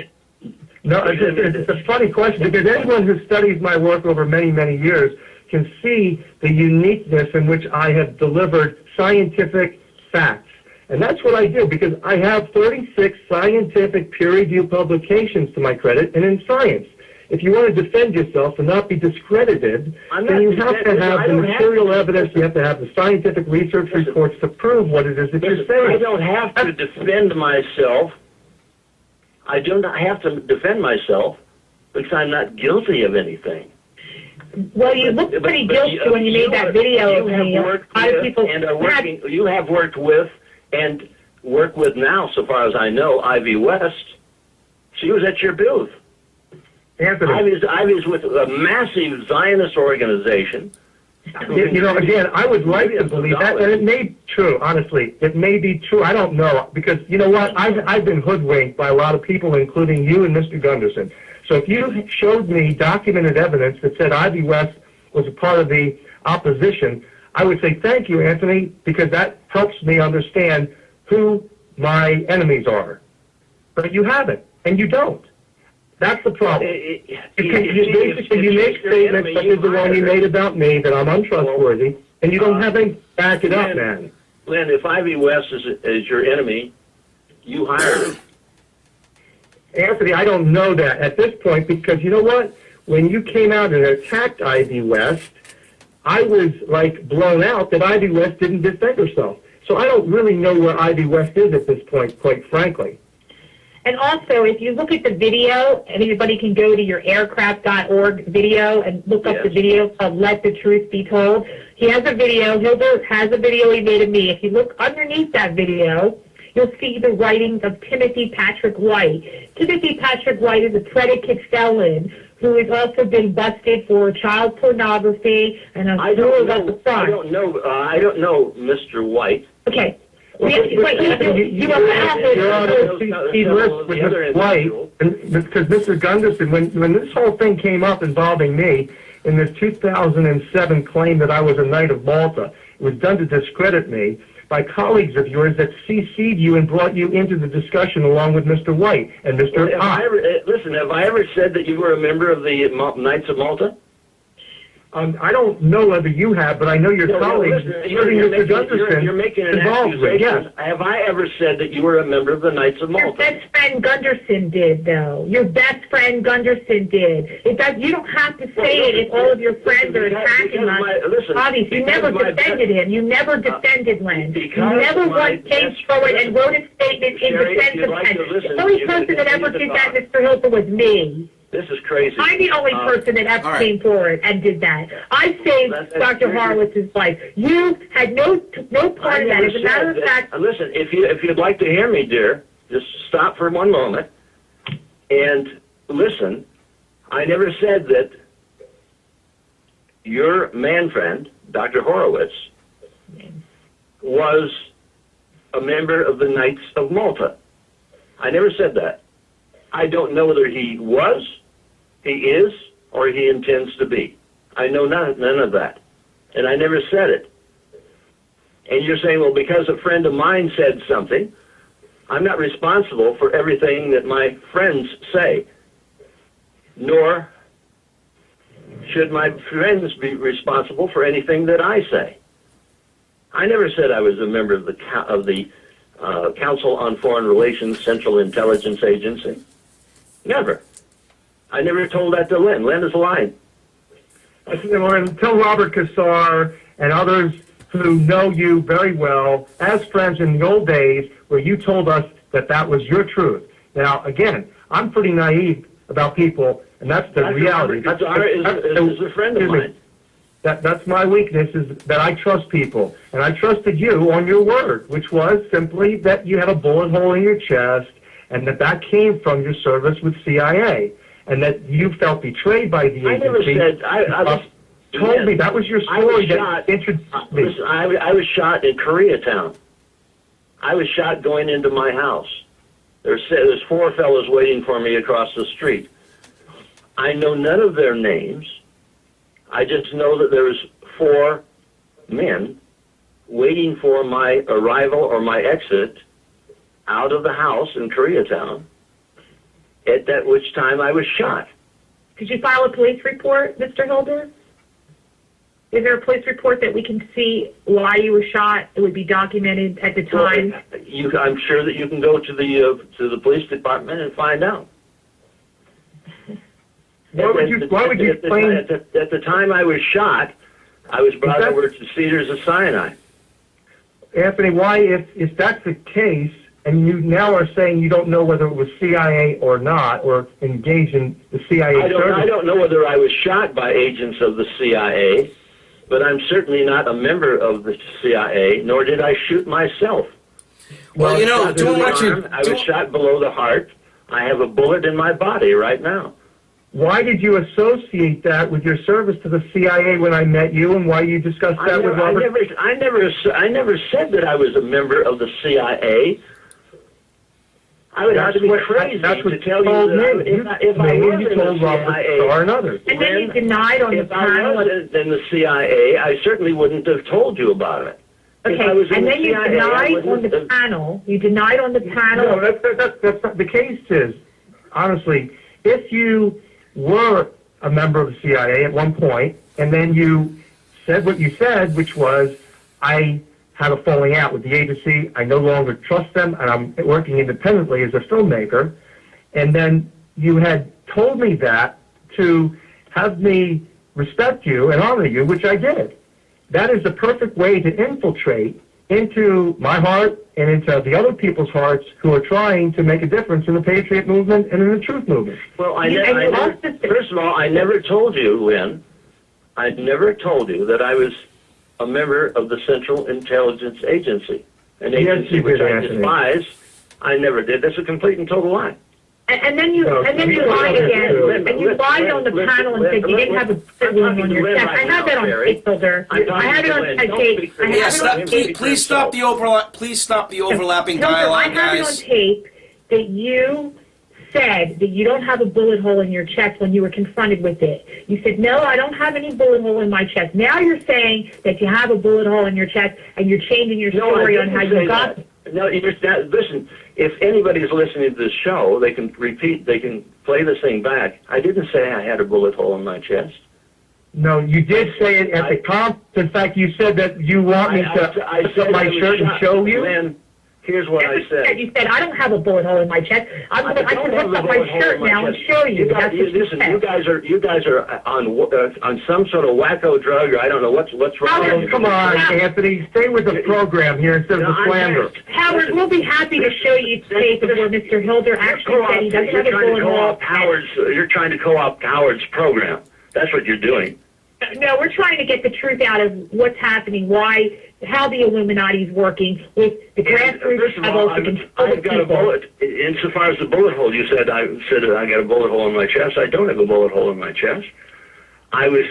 No, it's a funny question, because anyone who studies my work over many, many years can see the uniqueness in which I have delivered scientific facts. And that's what I do, because I have 36 scientific peer-reviewed publications to my credit, and in science. If you want to defend yourself and not be discredited, then you have to have the material evidence, you have to have the scientific research reports to prove what it is that you're saying. I don't have to defend myself. I do not have to defend myself because I'm not guilty of anything. Well, you looked pretty guilty when you made that video of me. You have worked with and work with now, so far as I know, Ivy West. She was at your booth. Anthony. Ivy's with a massive Zionist organization Again, I would like to believe that, and it may be true, honestly. It may be true. I don't know, because you know what? I've been hoodwinked by a lot of people, including you and Mr. Gunderson. So if you showed me documented evidence that said Ivy West was a part of the opposition, I would say thank you, Anthony, because that helps me understand who my enemies are. But you haven't, and you don't. That's the problem. Basically, you make statements such as the one you made about me, that I'm untrustworthy, and you don't have any back it up, man. Len, if Ivy West is your enemy, you hired him. Anthony, I don't know that at this point, because you know what? When you came out and attacked Ivy West, I was like blown out that Ivy West didn't defend herself. So I don't really know where Ivy West is at this point, quite frankly. And also, if you look at the video, anybody can go to your aircraft.org video and look up the video called Let the Truth Be Told. He has a video, Hilder has a video he made of me. If you look underneath that video, you'll see the writings of Timothy Patrick White. Timothy Patrick White is a predicate felon who has also been busted for child pornography and a slew of other crimes. I don't know Mr. White. Okay. He lists with Mr. White, because Mr. Gunderson, when this whole thing came up involving me in this 2007 claim that I was a Knight of Malta, it was done to discredit me by colleagues of yours that CC'd you and brought you into the discussion along with Mr. White and Mr. Listen, have I ever said that you were a member of the Knights of Malta? I don't know whether you have, but I know your colleagues, including Mr. Gunderson, you're making an involved with. accusation. Yes. Have I ever said that you were a member of the Knights of Malta? Your best friend Gunderson did, though. Your best friend Gunderson did. You don't have to say it if all of your friends are attacking us. Obviously, you never defended him. You never defended Len. You never once came forward and wrote a statement in defense of Len. The only person that ever did that, Mr. Hilder, was me. This is crazy. I'm the only person that ever came forward and did that. I saved Dr. Horowitz's life. You had no part of that. As a matter of fact, listen, if you'd like to hear me, dear, just stop for one moment and listen. I never said that your man friend, Dr. Horowitz, was a member of the Knights of Malta. I never said that. I don't know whether he was, he is, or he intends to be. I know none of that. And I never said it. And you're saying, well, because a friend of mine said something, I'm not responsible for everything that my friends say. Nor should my friends be responsible for anything that I say. I never said I was a member of the Council on Foreign Relations Central Intelligence Agency. Never. I never told that to Len. Len is lying. Tell Robert Kassar and others who know you very well as friends in the old days where you told us that that was your truth. Now, again, I'm pretty naive about people, and that's the reality. That's a friend of mine. That's my weakness, is that I trust people. And I trusted you on your word, which was simply that you had a bullet hole in your chest, and that came from your service with CIA, and that you felt betrayed by the agency. I never said. I told me that was your story that introduced me. Listen, I was shot in Koreatown. I was shot going into my house. There's 4 fellows waiting for me across the street. I know none of their names. I just know that there was 4 men waiting for my arrival or my exit out of the house in Koreatown, at that which time I was shot. Did you file a police report, Mr. Hilder? Is there a police report that we can see why you were shot? It would be documented at the time. Well, I'm sure that you can go to the police department and find out. Why would you explain? At the time I was shot, I was brought over to Cedars of Sinai. Anthony, why, if that's the case, and you now are saying you don't know whether it was CIA or not, or engaged in the CIA service? I don't know whether I was shot by agents of the CIA, but I'm certainly not a member of the CIA, nor did I shoot myself. Well, you know, I was shot below the heart. I have a bullet in my body right now. why did you associate that with your service to the CIA when I met you, and why you discussed that with Robert? I never said that I was a member of the CIA. I would have to be crazy to tell you that if I was in the CIA, and then you denied on the panel. If I wasn't in the CIA, I certainly wouldn't have told you about it. Okay, and then you denied on the panel. You denied on the panel. No, that's not the case. Is honestly, if you were a member of the CIA at one point, and then you said what you said, which was, I had a falling out with the agency, I no longer trust them, and I'm working independently as a filmmaker, and then you had told me that to have me respect you and honor you, which I did. That is the perfect way to infiltrate into my heart and into the other people's hearts who are trying to make a difference in the Patriot movement and in the Truth movement. Well, first of all, I never told you, Lynn, I never told you that I was a member of the Central Intelligence Agency, an agency which I despise. I never did. That's a complete and total lie. And then you lied again. And you lied on the panel and said you didn't have a bullet wound on your chest. I have that on tape, Hilder. I have it on tape. Please stop the overlap. Please stop the overlapping dialogue, guys. I have it on tape that you said that you don't have a bullet hole in your chest when you were confronted with it. You said, no, I don't have any bullet hole in my chest. Now you're saying that you have a bullet hole in your chest, and you're changing your story on how you got it. No, listen, if anybody's listening to this show, they can play this thing back. I didn't say I had a bullet hole in my chest. No, you did say it at the conference. In fact, you said that you want me to put up my shirt and show you. Lynn, here's what I said. You said, I don't have a bullet hole in my chest. I can lift up my shirt now and show you. Listen, you guys are on some sort of wacko drug, or I don't know what's wrong. Oh, come on, Anthony. Stay with the program here instead of the slander. Howard, we'll be happy to show you tape of where Mr. Hilder actually said he doesn't have a bullet hole. You're trying to co-opt Howard's program. That's what you're doing. No, we're trying to get the truth out of what's happening, how the Illuminati is working with the grassroots levels to control I've got a bullet. Insofar as the bullet hole, you said I got a bullet hole in my chest. I don't have a bullet hole in my chest. I was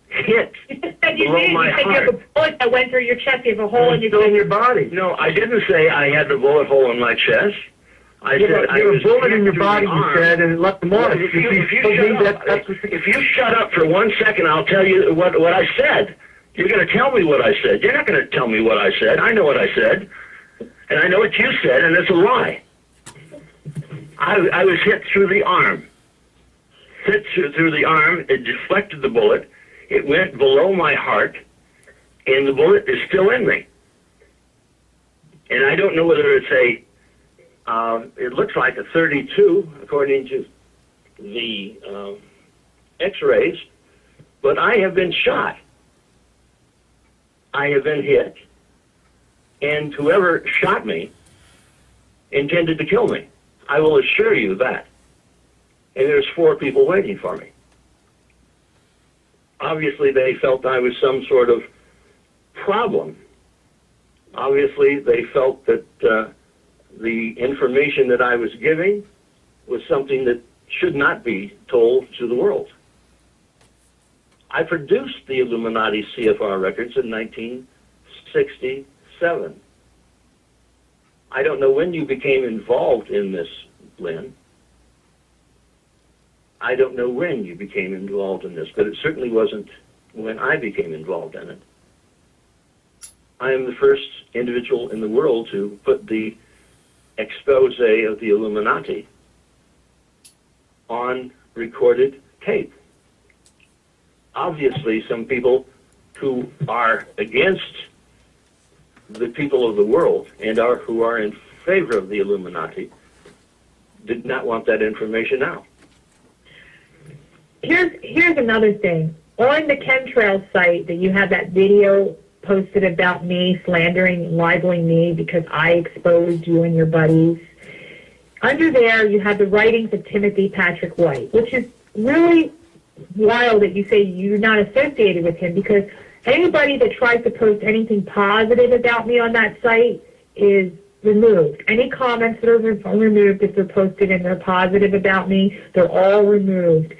hit below my heart. You have a bullet that went through your chest. You have a hole in your body. No, I didn't say I had a bullet hole in my chest. I said I was a bullet in your body, you said, and it left the mark. If you shut up for 1 second, I'll tell you what I said. You're going to tell me what I said. You're not going to tell me what I said. I know what I said, and I know what you said, and it's a lie. I was hit through the arm. Hit through the arm. It deflected the bullet. It went below my heart, and the bullet is still in me. And I don't know whether it's it looks like a 32, according to the X-rays, but I have been shot. I have been hit, and whoever shot me intended to kill me. I will assure you that. And there's 4 people waiting for me. Obviously, they felt I was some sort of problem. Obviously, they felt that the information that I was giving was something that should not be told to the world. I produced the Illuminati CFR records in 1967. I don't know when you became involved in this, Lynn. I don't know when you became involved in this, but it certainly wasn't when I became involved in it. I am the first individual in the world to put the expose of the Illuminati on recorded tape. Obviously, some people who are against the people of the world and who are in favor of the Illuminati did not want that information out. Here's another thing. On the chemtrail site that you have that video posted about me slandering, libeling me because I exposed you and your buddies. Under there, you have the writings of Timothy Patrick White, which is really wild that you say you're not associated with him, because anybody that tries to post anything positive about me on that site is removed. Any comments that are removed, if they're posted and they're positive about me, they're all removed.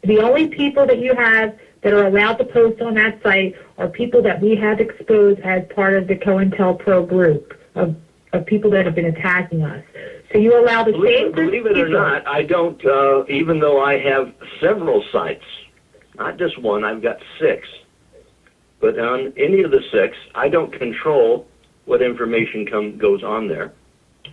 The only people that you have that are allowed to post on that site are people that we have exposed as part of the COINTELPRO group of people that have been attacking us. So you allow the same group Believe it or not, I don't, even though I have several sites, not just one, I've got 6. But on any of the 6, I don't control what information goes on there.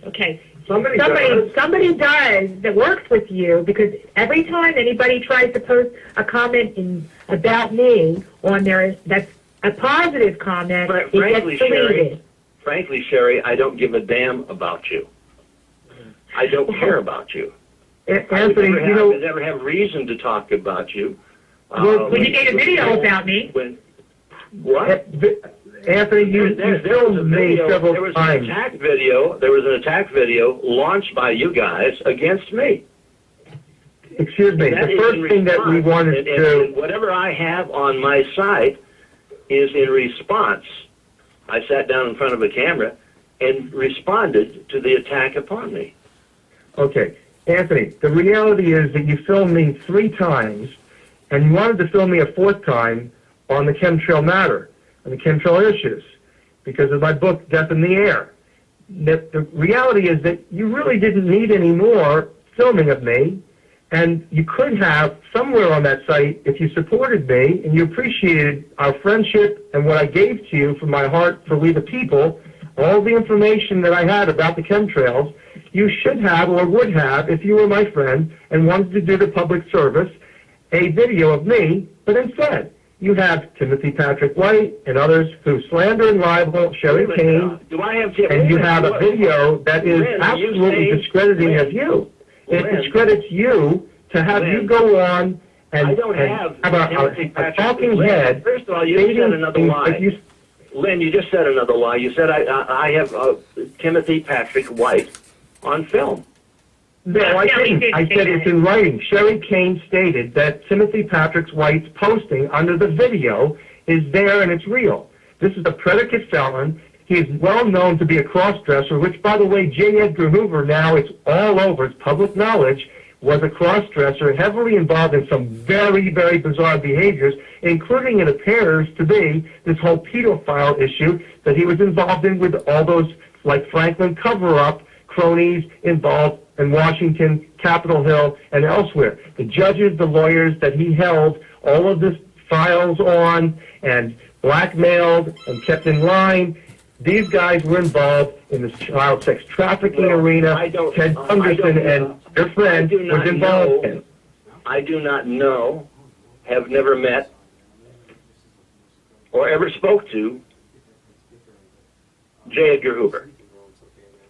Okay. Somebody does that works with you, because every time anybody tries to post a comment about me on there, that's a positive comment, it gets deleted. Frankly, Sherry, I don't give a damn about you. I don't care about you. Anthony, I never have reason to talk about you. When you made a video about me. What? Anthony, you filmed me several times. There was an attack video launched by you guys against me. Excuse me. The first thing that we wanted to... Whatever I have on my site is in response. I sat down in front of a camera and responded to the attack upon me. Okay. Anthony, the reality is that you filmed me 3 times, and you wanted to film me a 4th time on the chemtrail matter, on the chemtrail issues, because of my book, Death in the Air. The reality is that you really didn't need any more filming of me, and you could have somewhere on that site, if you supported me and you appreciated our friendship and what I gave to you from my heart for we the people, all the information that I had about the chemtrails, you should have or would have, if you were my friend and wanted to do the public service, a video of me, but instead you have Timothy Patrick White and others who slander and libel Sherry Kane, and you have a video that is absolutely discrediting of you. It discredits you to have you go on and have a talking head. First of all, you said another lie. Lynn, you just said another lie. You said I have Timothy Patrick White on film. No, I didn't. I said it's in writing. Sherry Kane stated that Timothy Patrick White's posting under the video is there and it's real. This is a predicate felon. He is well known to be a cross-dresser, which, by the way, J. Edgar Hoover, now it's all over, it's public knowledge, was a cross-dresser, heavily involved in some very, very bizarre behaviors, including, it appears to be, this whole pedophile issue that he was involved in with all those, like Franklin cover-up cronies involved in Washington, Capitol Hill, and elsewhere. The judges, the lawyers that he held all of this files on and blackmailed and kept in line, these guys were involved in the child sex trafficking arena. Ted Gunderson and your friend was involved in. I do not know, have never met, or ever spoke to J. Edgar Hoover.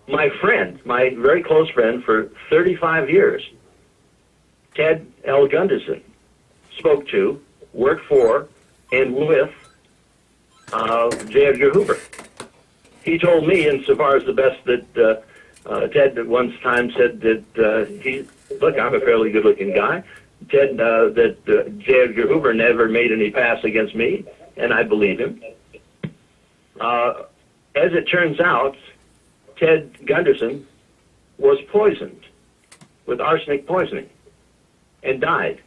My friend, my very close friend for 35 years, Ted L. Gunderson, spoke to, worked for, and with J. Edgar Hoover. He told me, insofar as the best, that Ted at one time said that look, I'm a fairly good-looking guy. Ted, that J. Edgar Hoover never made any pass against me, and I believe him. As it turns out, Ted Gunderson was poisoned with arsenic poisoning and died.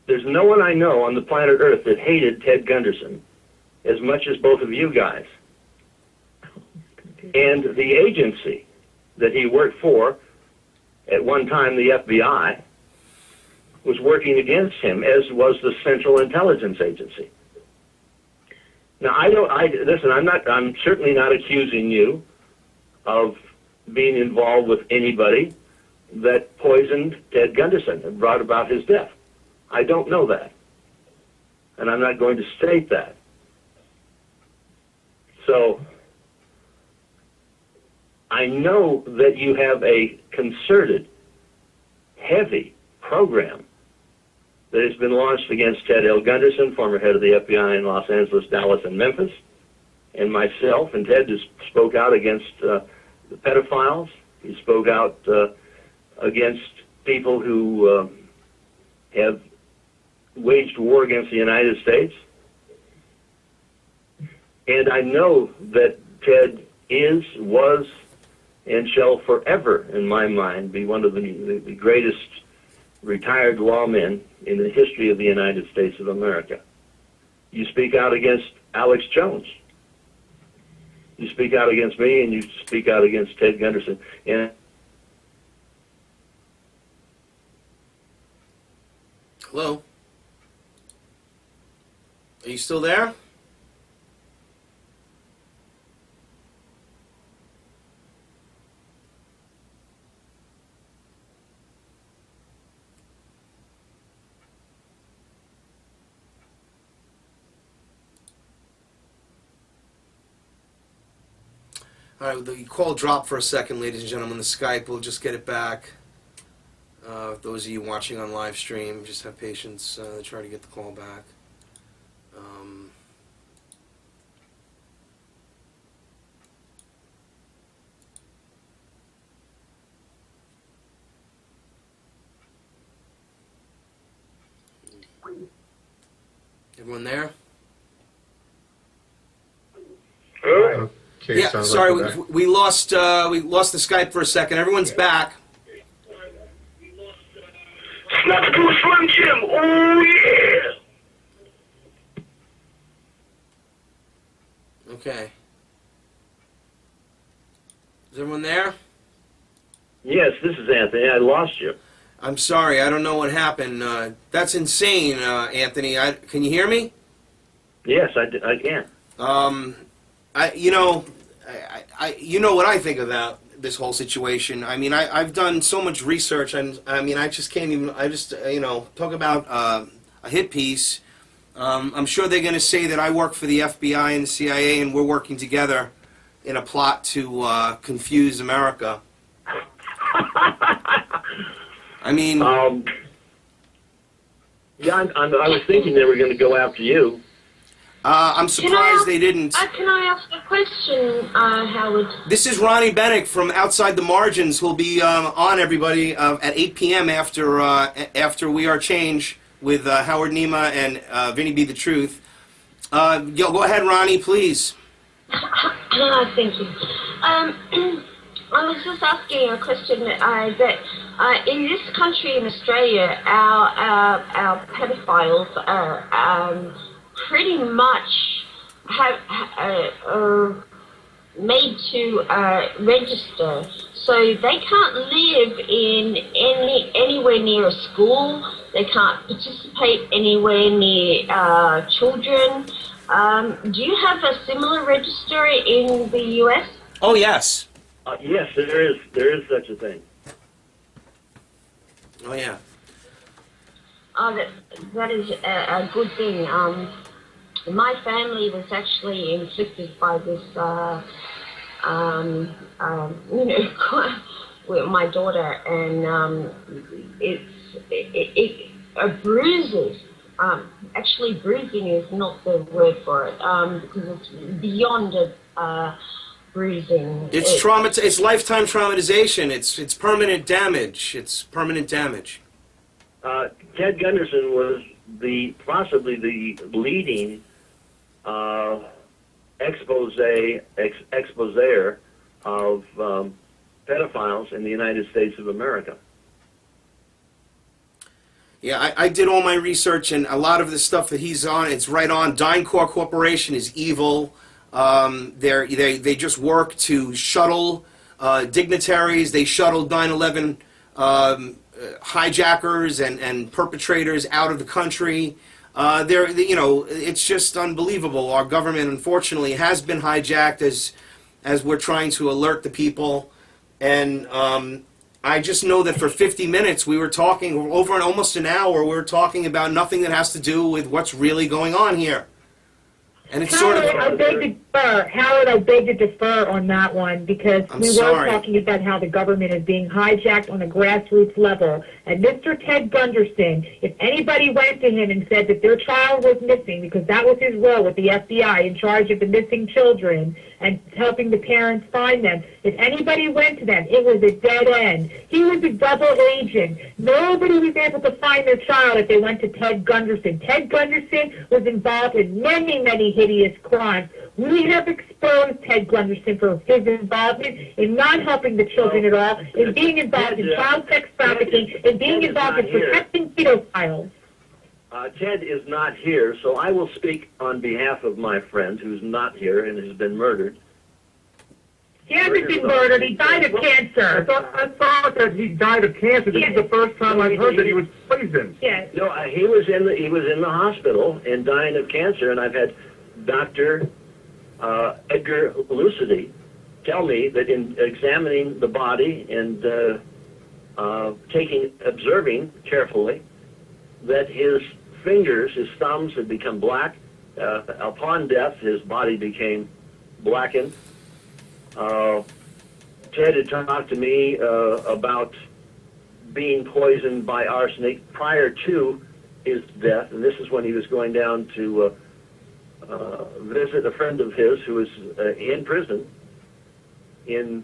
There's no one I know on the planet Earth that hated Ted Gunderson as much as both of you guys. And the agency that he worked for, at one time the FBI, was working against him, as was the Central Intelligence Agency. Now, listen, I'm certainly not accusing you of being involved with anybody that poisoned Ted Gunderson and brought about his death. I don't know that. And I'm not going to state that. So, I know that you have a concerted, heavy program that has been launched against Ted L. Gunderson, former head of the FBI in Los Angeles, Dallas, and Memphis, and myself. And Ted just spoke out against the pedophiles. He spoke out against people who have waged war against the United States. And I know that Ted was and shall forever, in my mind, be one of the greatest retired lawmen in the history of the United States of America. You speak out against Alex Jones. You speak out against me, and you speak out against Ted Gunderson. And Hello? Are you still there? All right, the call dropped for a second, ladies and gentlemen. The Skype, we'll just get it back. Those of you watching on live stream, just have patience. Try to get the call back. Everyone there? Okay, Yeah, sounds sorry, like we lost the Skype for a second. Everyone's back. Snap to a Slim Jim. Oh, yeah. Okay. Is everyone there? Yes, this is Anthony. I lost you. I'm sorry, I don't know what happened. That's insane, Anthony. Can you hear me? Yes, I can. You know what I think about this whole situation. I mean, I've done so much research, and I mean, I just can't even. Talk about a hit piece. I'm sure they're going to say that I work for the FBI and the CIA, and we're working together in a plot to confuse America. I mean, yeah, I was thinking they were going to go after you. I'm surprised they didn't. Can I ask a question, Howard? This is Ronnie Bennick from Outside the Margins, who'll be on, everybody, at 8 p.m. after We Are Change with Howard Nima and Vinny Be the Truth. Go ahead, Ronnie, please. Thank you. I was just asking a question that in this country, in Australia, our pedophiles are pretty much are made to register, so they can't live in anywhere near a school. They can't participate anywhere near children. Do you have a similar register in the U.S.? Oh yes. Yes, there is such a thing. Oh yeah. That is a good thing. My family was actually inflicted by this, with my daughter, and it bruises. Actually, bruising is not the word for it, because it's beyond bruising. It's trauma. It's lifetime traumatization. It's permanent damage. It's permanent damage. Ted Gunderson was possibly the leading exposer of pedophiles in the United States of America. Yeah, I did all my research, and a lot of the stuff that he's on, it's right on. DynCorp Corporation is evil. They just work to shuttle dignitaries. They shuttled 9/11 hijackers and perpetrators out of the country. It's just unbelievable. Our government, unfortunately, has been hijacked as we're trying to alert the people. And I just know that for 50 minutes we were talking, over almost an hour, we were talking about nothing that has to do with what's really going on here. And it's Howard, sort of... I beg to defer. Howard, I beg to defer on that one, because we were talking about how the government is being hijacked on a grassroots level. And Mr. Ted Gunderson, if anybody went to him and said that their child was missing, because that was his role with the FBI, in charge of the missing children and helping the parents find them, if anybody went to them, it was a dead end. He was a double agent. Nobody was able to find their child if they went to Ted Gunderson. Ted Gunderson was involved in many, many hideous crimes. We have exposed Ted Gunderson for his involvement in not helping the children at all, in being involved in child sex trafficking, in being involved in protecting pedophiles. Ted is not here, so I will speak on behalf of my friend who's not here and has been murdered. He hasn't been murdered. He died of cancer. I thought that he died of cancer. This is the first time I've heard that he was poisoned. Yes. No, he was in the hospital and dying of cancer, and I've had Dr. Edgar Lucidi tell me that in examining the body and observing carefully, that his fingers, his thumbs had become black. Upon death, his body became blackened. Ted had talked to me about being poisoned by arsenic prior to his death, and this is when he was going down to visit a friend of his who was in prison in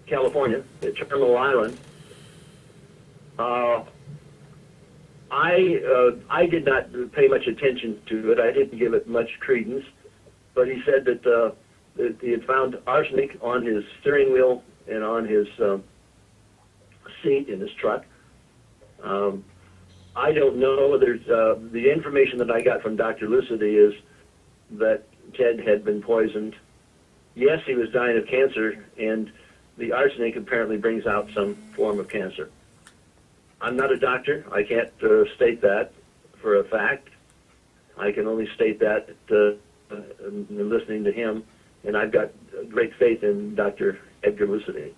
California, at Terminal Island. I did not pay much attention to it. I didn't give it much credence, but he said that he had found arsenic on his steering wheel and on his seat in his truck. I don't know. There's the information that I got from Dr. Lucidi is that Ted had been poisoned. Yes, he was dying of cancer, and the arsenic apparently brings out some form of cancer. I'm not a doctor. I can't state that for a fact. I can only state that listening to him, and I've got great faith in Dr. Edgar Lucidi.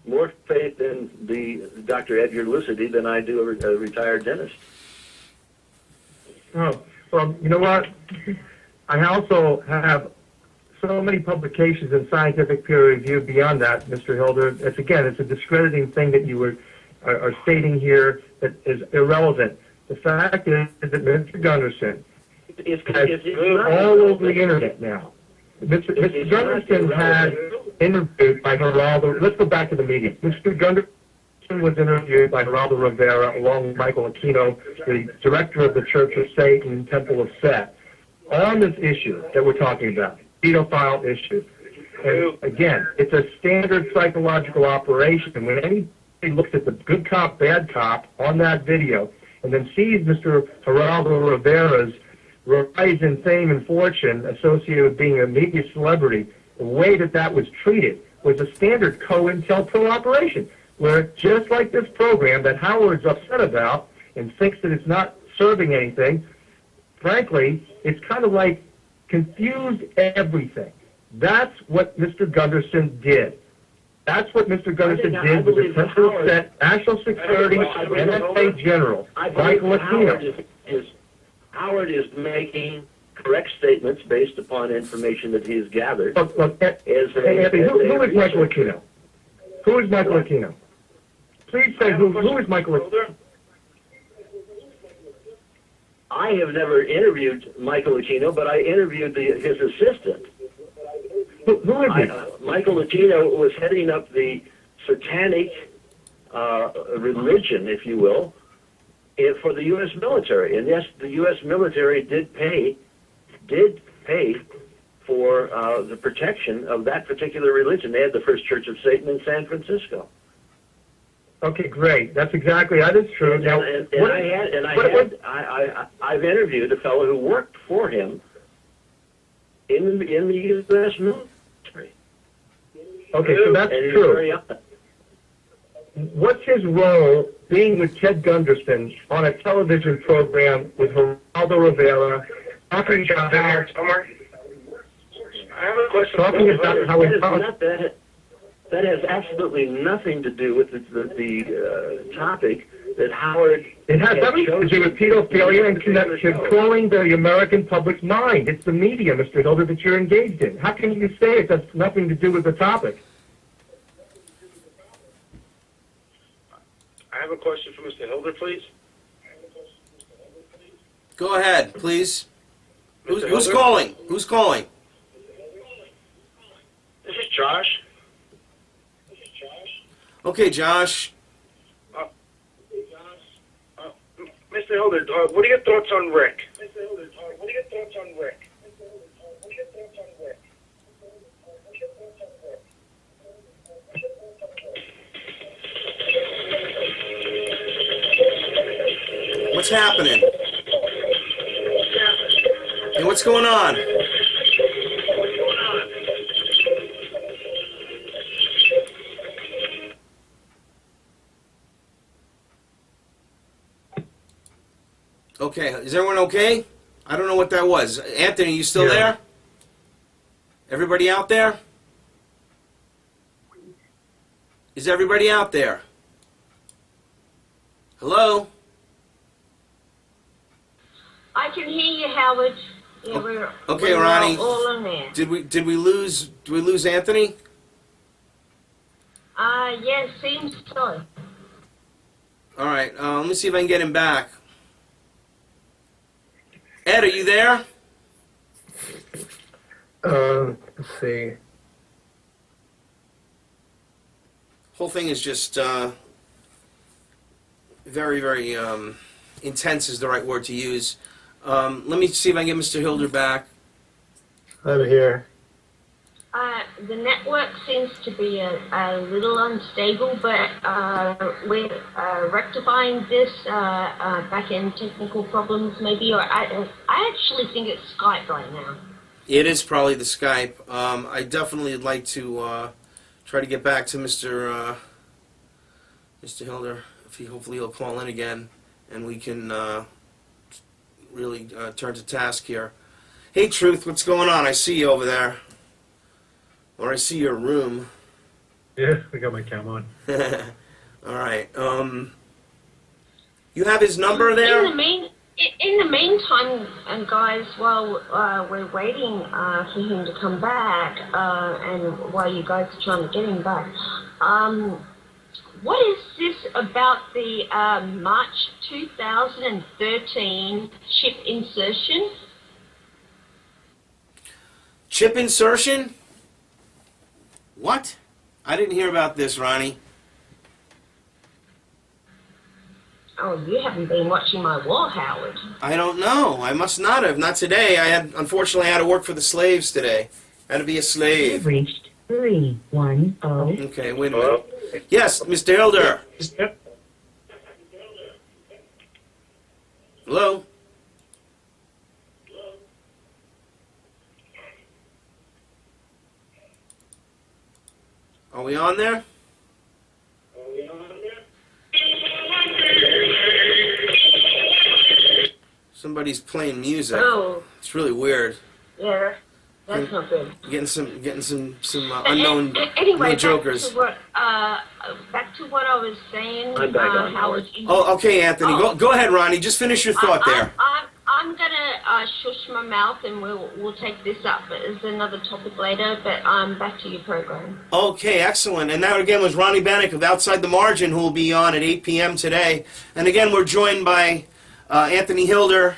More faith in the Dr. Edgar Lucidi than I do a retired dentist. Oh, well, you know what? I also have so many publications in scientific peer review beyond that, Mr. Hilder. It's a discrediting thing that you are stating here that is irrelevant. The fact is that Mr. Gunderson is all over the internet now. Mr. Gunderson had interviewed by Geraldo. Let's go back to the meeting. Mr. Gunderson was interviewed by Geraldo Rivera along with Michael Aquino, the director of the Church of Satan, Temple of Set, on this issue that we're talking about, pedophile issue. And again, it's a standard psychological operation. And when anybody looks at the good cop, bad cop on that video and then sees Mr. Geraldo Rivera's rise in fame and fortune associated with being a media celebrity, the way that was treated was a standard COINTELPRO operation, where just like this program that Howard's upset about and thinks that it's not serving anything, frankly, it's kind of like confused everything. That's what Mr. Gunderson did. That's what Mr. Gunderson did with the Temple of Set, National Security, NSA General, Michael Aquino. Howard is making correct statements based upon information that he has gathered. Look, Anthony, who is Michael Aquino? Who is Michael Aquino? Please say who is Michael Aquino? I have never interviewed Michael Aquino, but I interviewed his assistant. Who is he? Michael Aquino was heading up the satanic religion, if you will, for the U.S. military. And yes, the U.S. military did pay for the protection of that particular religion. They had the first Church of Satan in San Francisco. Okay, great. That's exactly that is true. Now, I've interviewed a fellow who worked for him in the U.S. military. Okay, so that's true. What's his role being with Ted Gunderson on a television program with Geraldo Rivera, talking about how... I have a question. Talking about how that has absolutely nothing to do with the topic that Howard... It has everything to do with pedophilia and controlling the American public's mind. It's the media, Mr. Hilder, that you're engaged in. How can you say it has nothing to do with the topic? I have a question for Mr. Hilder, please. Go ahead, please. Who's calling? Who's calling? This is Josh. Okay, Josh. Mr. Hilder, what are your thoughts on Rick? what's happening? Hey, what's going on? Okay, is everyone okay? I don't know what that was. Anthony, you still there? Everybody out there? Is everybody out there? Hello? I can hear you, Howard. Yeah, we're Okay, we're Ronnie. all in there. Did we lose Anthony? Yeah, seems so. All right, let me see if I can get him back. Ed, are you there? Let's see. Whole thing is just very, very intense is the right word to use. Let me see if I can get Mr. Hilder back. I'm here. The network seems to be a little unstable, but we're rectifying this back-end technical problems maybe, or I actually think it's Skype right now. It is probably the Skype. I definitely would like to try to get back to Mr. Hilder. Hopefully he'll call in again, and we can really turn to task here. Hey, Truth, what's going on? I see you over there. Or I see your room. Yeah, I got my cam on. All right. You have his number there? In the meantime, guys, while we're waiting for him to come back, and while you guys are trying to get him back, what is this about the March 2013 chip insertion? Chip insertion? What? I didn't hear about this, Ronnie. Oh, you haven't been watching my wall, Howard. I don't know. I must not have. Not today. Unfortunately, I had to work for the slaves today. I had to be a slave. You've reached 310. Okay, wait a minute. Yes, Mr. Hilder. Hello? Are we on there? Somebody's playing music. Oh. It's really weird. Yeah, that's not good. Getting some unknown Anyway, new jokers. Back to what I was saying. I'm back on. Howard. Oh, okay, Anthony. Go ahead, Ronnie. Just finish your thought there. I'm gonna shush my mouth, and we'll take this up as another topic later. But back to your program. Okay, excellent. And that again was Ronnie Bannock of Outside the Margin, who will be on at 8 p.m. today. And again, we're joined by Anthony Hilder.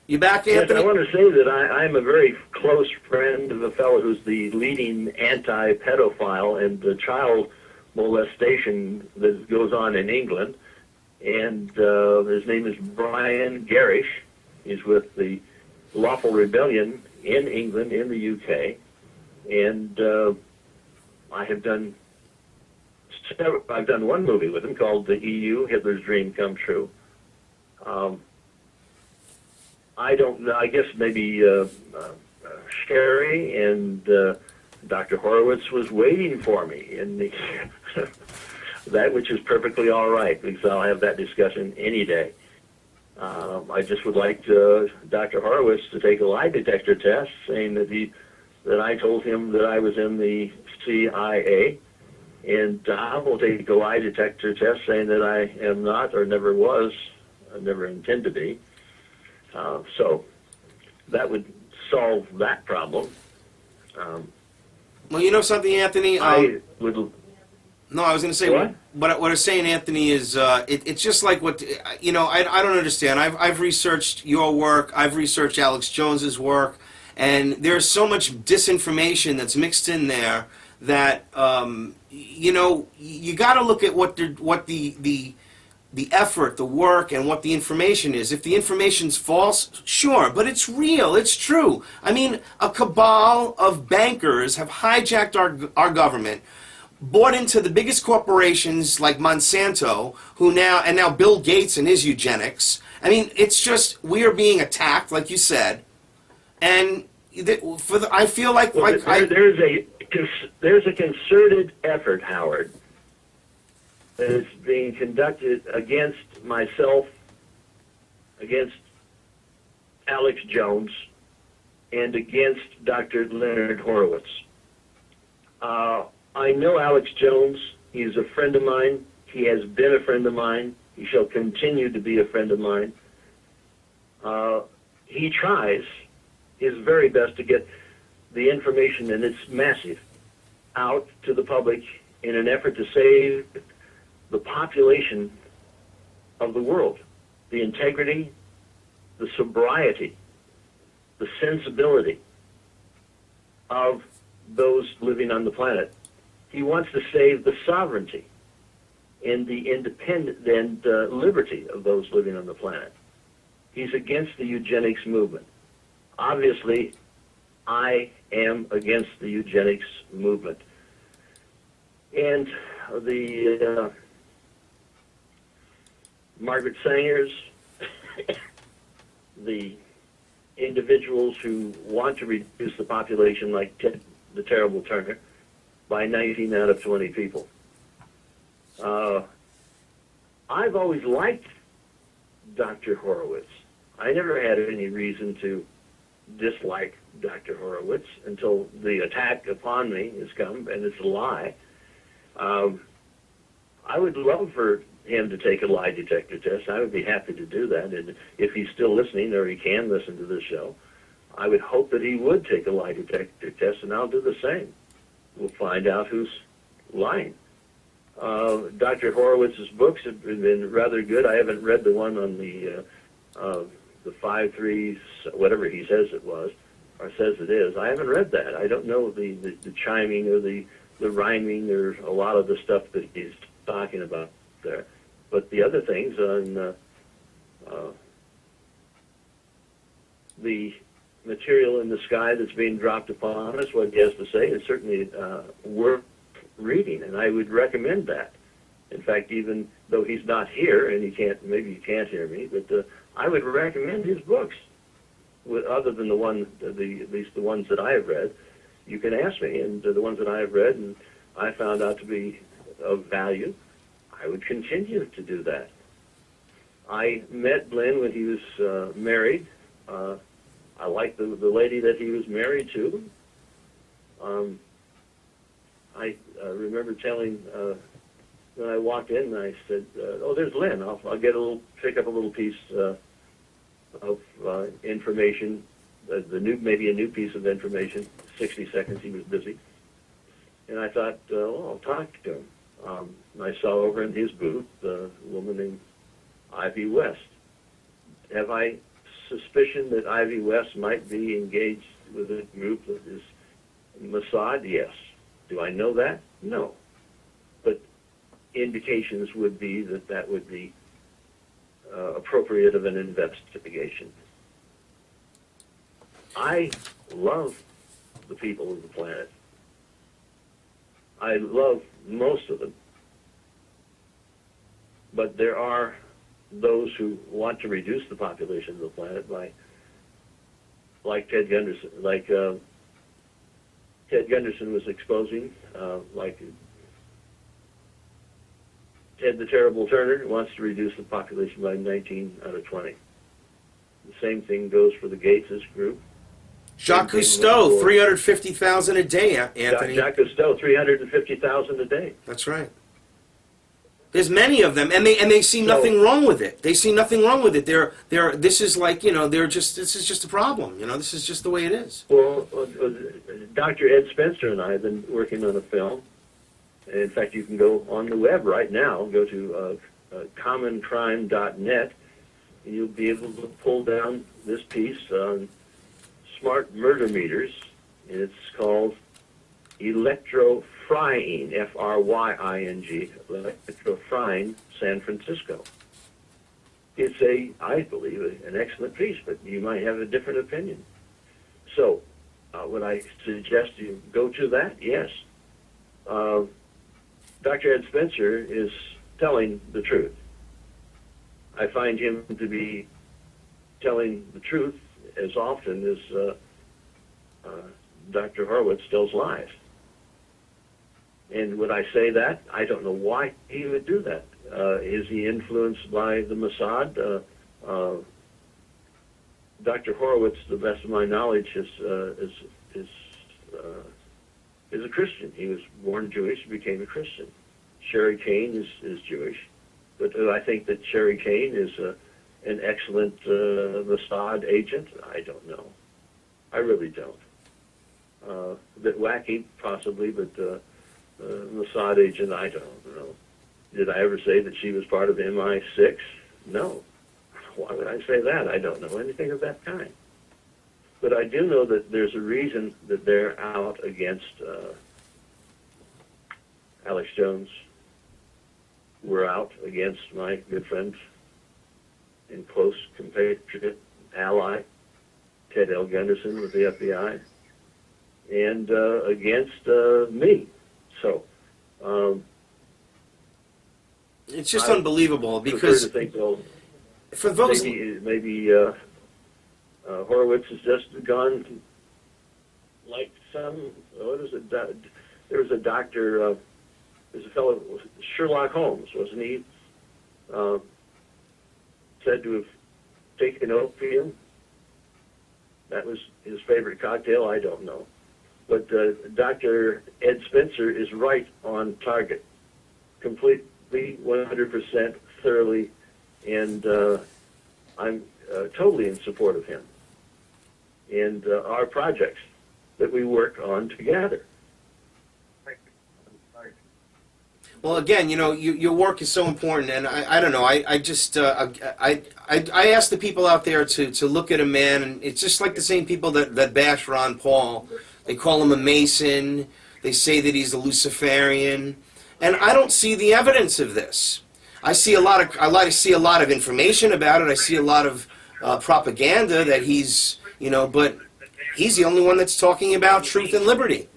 You back, Anthony? Yes, I want to say that I'm a very close friend of a fellow who's the leading anti-pedophile and the child molestation that goes on in England. And his name is Brian Garish. He's with the Lawful Rebellion in England, in the UK. And I've done one movie with him called The EU, Hitler's Dream Come True. I don't know, I guess maybe Sherry and Dr. Horowitz was waiting for me in the that, which is perfectly all right, because I'll have that discussion any day. I just would like Dr. Horowitz to take a lie detector test, saying that I told him that I was in the CIA, and Don will take a lie detector test, saying that I am not, or never was, or never intend to be. So that would solve that problem. Well, you know something, Anthony? I would. No, I was going to say, what I was saying, Anthony, is it's just like what, I don't understand. I've researched your work. I've researched Alex Jones's work. And there's so much disinformation that's mixed in there that, you got to look at what the effort, the work, and what the information is. If the information's false, sure, but it's real, it's true. I mean, a cabal of bankers have hijacked our government, bought into the biggest corporations like Monsanto, and now Bill Gates and his eugenics. I mean, it's just, we are being attacked, like you said, and I feel like... Well, there's a concerted effort, Howard, that is being conducted against myself, against Alex Jones, and against Dr. Leonard Horowitz. I know Alex Jones. He's a friend of mine. He has been a friend of mine. He shall continue to be a friend of mine. He tries his very best to get the information, and it's massive, out to the public in an effort to save the population of the world, the integrity, the sobriety, the sensibility of those living on the planet. He wants to save the sovereignty and the independence and liberty of those living on the planet. He's against the eugenics movement. Obviously, I am against the eugenics movement. And the Margaret Sangers, the individuals who want to reduce the population like Ted the Terrible Turner by 19 out of 20 people. I've always liked Dr. Horowitz. I never had any reason to dislike Dr. Horowitz until the attack upon me has come, and it's a lie. I would love for him to take a lie detector test. I would be happy to do that. And if he's still listening, or he can listen to this show, I would hope that he would take a lie detector test, and I'll do the same. We'll find out who's lying. Dr. Horowitz's books have been rather good. I haven't read the one on the 5-3, whatever he says it was, or says it is. I haven't read that. I don't know the chiming or the rhyming or a lot of the stuff that he's talking about there. But the other things on the material in the sky that's being dropped upon us, what he has to say is certainly worth reading, and I would recommend that. In fact, even though he's not here, and maybe he can't hear me, but I would recommend his books. Other than at least the ones that I have read, you can ask me, and the ones that I have read and I found out to be of value, I would continue to do that. I met Glenn when he was married. I liked the lady that he was married to. I remember telling when I walked in, I said, "Oh, there's Lynn. I'll pick up a little piece of information, maybe a new piece of information." 60 seconds. He was busy, and I thought, I'll talk to him. I saw over in his booth a woman named Ivy West. Have I suspicion that Ivy West might be engaged with a group that is Mossad? Yes. Do I know that? No. But indications would be that would be appropriate of an investigation. I love the people of the planet. I love most of them. But there are those who want to reduce the population of the planet like Ted Gunderson, Ted Gunderson was exposing, like Ted the Terrible Turner wants to reduce the population by 19 out of 20. The same thing goes for the Gates' group. Jacques Cousteau, 350,000 a day, Anthony. Jacques Cousteau, 350,000 a day. That's right. There's many of them, and they see nothing wrong with it. They see nothing wrong with it. This is just a problem. This is just the way it is. Well, Dr. Ed Spencer and I have been working on a film. In fact, you can go on the web right now, go to commoncrime.net, and you'll be able to pull down this piece on smart murder meters, and it's called Electrofrying, F-R-Y-I-N-G, Electrofrying San Francisco. It's I believe, an excellent piece, but you might have a different opinion. So, would I suggest you go to that? Yes. Dr. Ed Spencer is telling the truth. I find him to be telling the truth as often as Dr. Horowitz tells lies. And would I say that? I don't know why he would do that. Is he influenced by the Mossad? Dr. Horowitz, to the best of my knowledge, is a Christian. He was born Jewish, became a Christian. Sherry Kane is Jewish, but do I think that Sherry Kane is an excellent Mossad agent? I don't know. I really don't. A bit wacky, possibly, but Mossad agent, I don't know. Did I ever say that she was part of MI6? No. Why would I say that? I don't know anything of that kind. But I do know that there's a reason that they're out against Alex Jones. We're out against my good friend and close compatriot, ally, Ted L. Gunderson with the FBI, and against me. So it's just unbelievable because I prefer to think, well, for those maybe Horowitz has just gone like some. What is it? There was a doctor. There's a fellow, Sherlock Holmes, wasn't he? Said to have taken opium. That was his favorite cocktail. I don't know. But Dr. Ed Spencer is right on target, completely, 100%, thoroughly, and I'm totally in support of him and our projects that we work on together. Well, again, you know, your work is so important, and I don't know. I just I ask the people out there to look at a man, and it's just like the same people that bash Ron Paul. They call him a Mason. They say that he's a Luciferian, and I don't see the evidence of this. I see a lot of information about it. I see a lot of propaganda that he's, you know, but he's the only one that's talking about truth and liberty.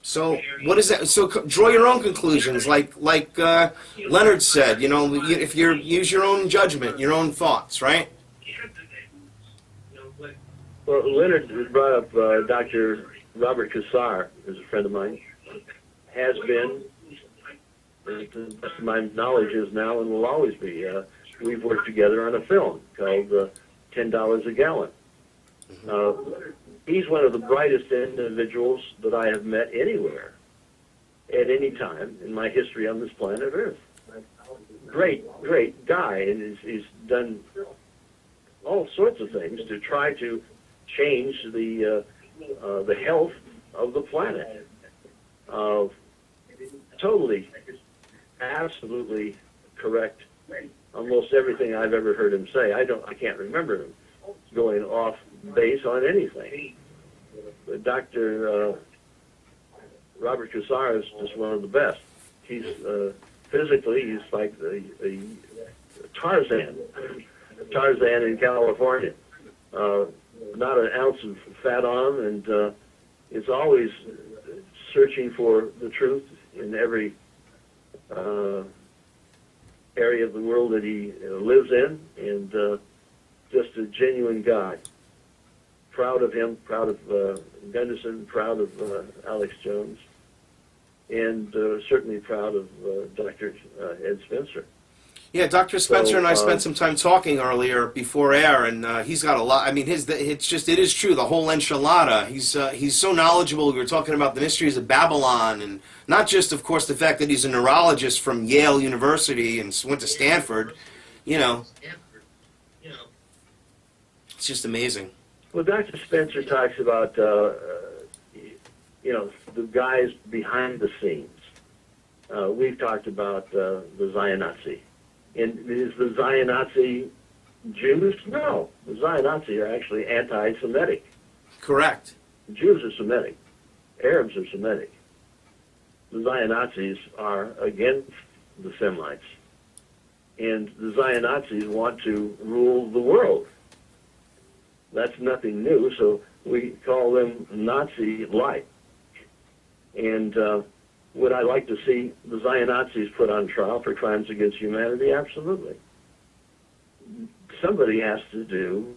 So what is that? So draw your own conclusions, like Leonard said. You know, if you use your own judgment, your own thoughts, right? Well, Leonard brought up Dr. Robert Kassar, who's a friend of mine, has been, to the best of my knowledge, is now and will always be. We've worked together on a film called $10 a Gallon. He's one of the brightest individuals that I have met anywhere at any time in my history on this planet Earth. Great, great guy, and he's done all sorts of things to try to change the health of the planet. Totally, absolutely correct. Almost everything I've ever heard him say. I can't remember him going off base on anything. But Dr. Robert Kassar is just one of the best. He's physically, he's like a Tarzan in California. Not an ounce of fat on him, and is always searching for the truth in every area of the world that he lives in, and just a genuine guy. Proud of him, proud of Gunderson, proud of Alex Jones, and certainly proud of Dr. Ed Spencer. Yeah, Dr. Spencer and I spent some time talking earlier before air, and he's got a lot. I mean, it is true, the whole enchilada. He's so knowledgeable. We were talking about the mysteries of Babylon, and not just, of course, the fact that he's a neurologist from Yale University and went to Stanford. You know, it's just amazing. Well, Dr. Spencer talks about, you know, the guys behind the scenes. We've talked about the Zionazi. And is the Zionazi Jews? No. The Zionazi are actually anti-Semitic. Correct. Jews are Semitic. Arabs are Semitic. The Zionazis are against the Semites. And the Zionazis want to rule the world. That's nothing new, so we call them Nazi-like. And Would I like to see the Zion-Nazis put on trial for crimes against humanity? Absolutely. Somebody has to do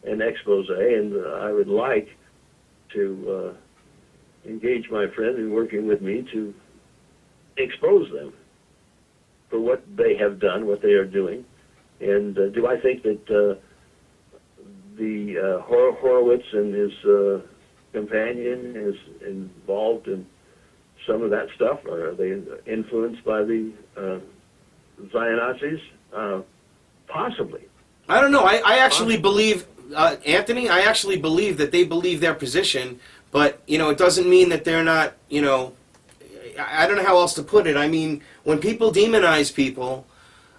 an expose, and I would like to engage my friend in working with me to expose them for what they have done, what they are doing. And do I think that the Horowitz and his companion is involved in some of that stuff? Or are they influenced by the Zion-Nazis? Possibly. I don't know. I actually believe, Anthony, I actually believe that they believe their position, but, it doesn't mean that they're not, I don't know how else to put it. I mean, when people demonize people,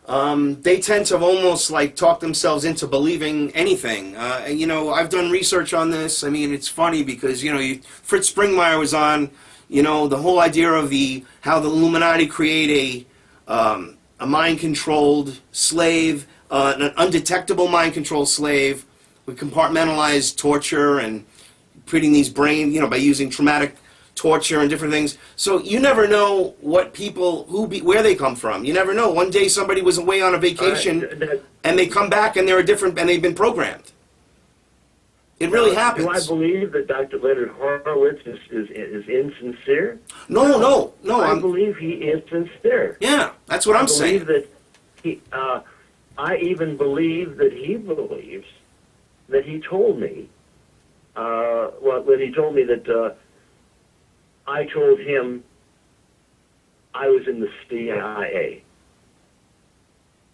they tend to almost talk themselves into believing anything. I've done research on this. I mean, it's funny because, Fritz Springmeier was on, the whole idea of how the Illuminati create a mind-controlled slave, an undetectable mind-controlled slave with compartmentalized torture and treating these brains, by using traumatic torture and different things. So you never know what people, where they come from. You never know. One day somebody was away on a vacation and they come back and they're different and they've been programmed. It really happens. Do I believe that Dr. Leonard Horowitz is insincere? No. I believe he is sincere. Yeah, that's what I'm saying. I believe that I even believe that he believes that he told me, when he told me that I told him I was in the CIA.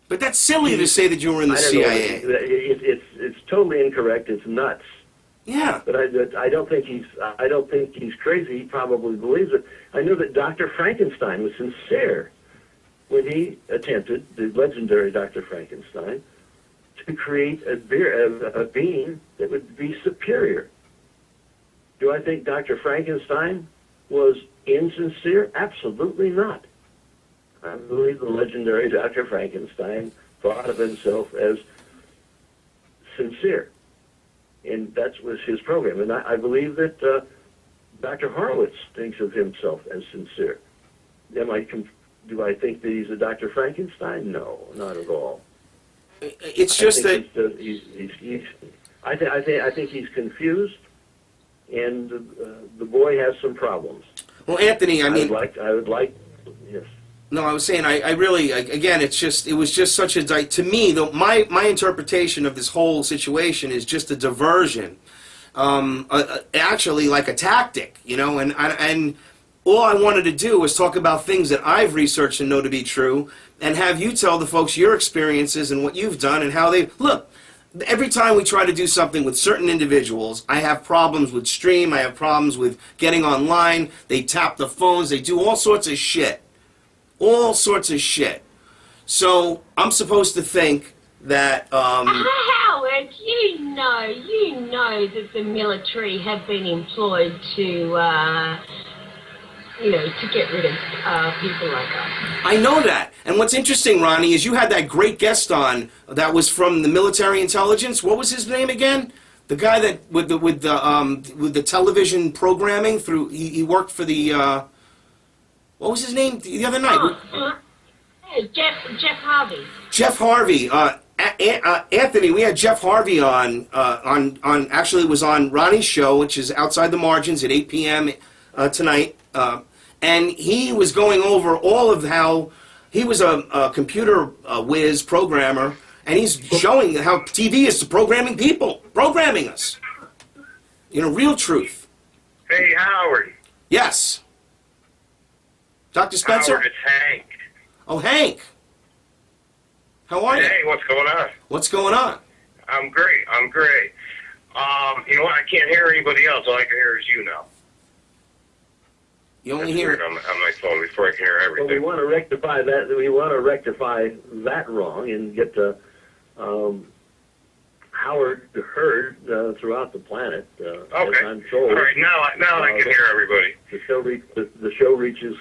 But that's silly to say that you were in the CIA. It's totally incorrect. It's nuts. Yeah. But I don't think he's crazy. He probably believes it. I know that Dr. Frankenstein was sincere when he attempted, the legendary Dr. Frankenstein, to create a being that would be superior. Do I think Dr. Frankenstein was insincere? Absolutely not. I believe the legendary Dr. Frankenstein thought of himself as sincere, and that was his program. And I believe that Dr. Horowitz thinks of himself as sincere. Do I think that he's a Dr. Frankenstein? No, not at all. It's just that I think he's confused, and the boy has some problems. Well, Anthony, I would like, yes. No, I was saying, I really, again, it was just such a, to me, my interpretation of this whole situation is just a diversion, actually like a tactic, and all I wanted to do was talk about things that I've researched and know to be true, and have you tell the folks your experiences and what you've done and how they, look, every time we try to do something with certain individuals, I have problems with Stream, I have problems with getting online, they tap the phones, they do all sorts of shit. All sorts of shit. So I'm supposed to think that Howard, you know that the military have been employed to get rid of people like us. I know that. And what's interesting, Ronnie, is you had that great guest on that was from the military intelligence. What was his name again? The guy that with the television programming through he worked for the what was his name the other night? Jeff Harvey. Jeff Harvey. Anthony, we had Jeff Harvey on actually it was on Ronnie's show, which is Outside the Margins at 8 p.m. Tonight. And he was going over all of how he was a computer whiz programmer, and he's showing how TV is programming people, programming us. Real truth. Hey, Howard. Yes. Dr. Spencer? Howard, it's Hank. Oh, Hank. How are you? Hey, what's going on? What's going on? I'm great. You know what? I can't hear anybody else. All I can hear is you now. You only hear on my phone before I can hear everything. Well, we want to rectify that. We want to rectify that wrong and get Howard heard throughout the planet. Okay. As I'm told. All right. Now I can hear everybody. The show reaches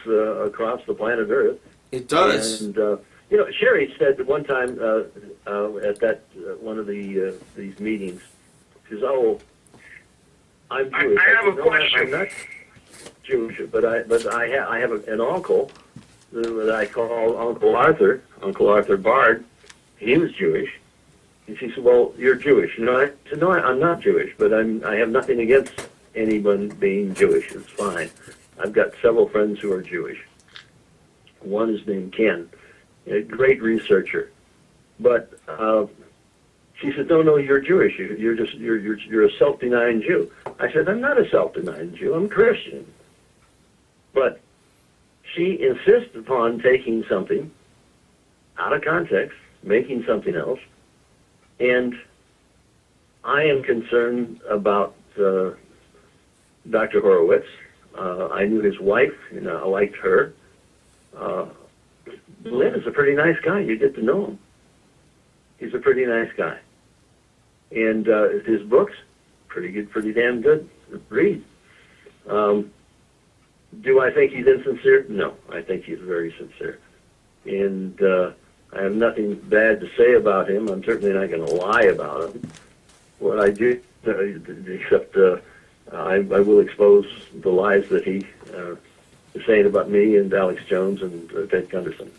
across the planet Earth. It does. And Sherry said that one time at that one of these meetings, she says, "Oh, I'm Jewish." I have a question. Jewish, but I have an uncle that I call Uncle Arthur Bard. He was Jewish. And she said, "Well, you're Jewish." I said, "No, I'm not Jewish, but I have nothing against anyone being Jewish. It's fine. I've got several friends who are Jewish. One is named Ken, a great researcher, but." She said, "No, you're Jewish. You're a self-denying Jew." I said, "I'm not a self-denying Jew. I'm Christian." But she insists upon taking something out of context, making something else, and I am concerned about Dr. Horowitz. I knew his wife, and I liked her. Lynn is a pretty nice guy. You get to know him. He's a pretty nice guy. And his books, pretty good, pretty damn good read. Do I think he's insincere? No, I think he's very sincere. And I have nothing bad to say about him. I'm certainly not going to lie about him. What I do, except I will expose the lies that he is saying about me and Alex Jones and Ted Gunderson.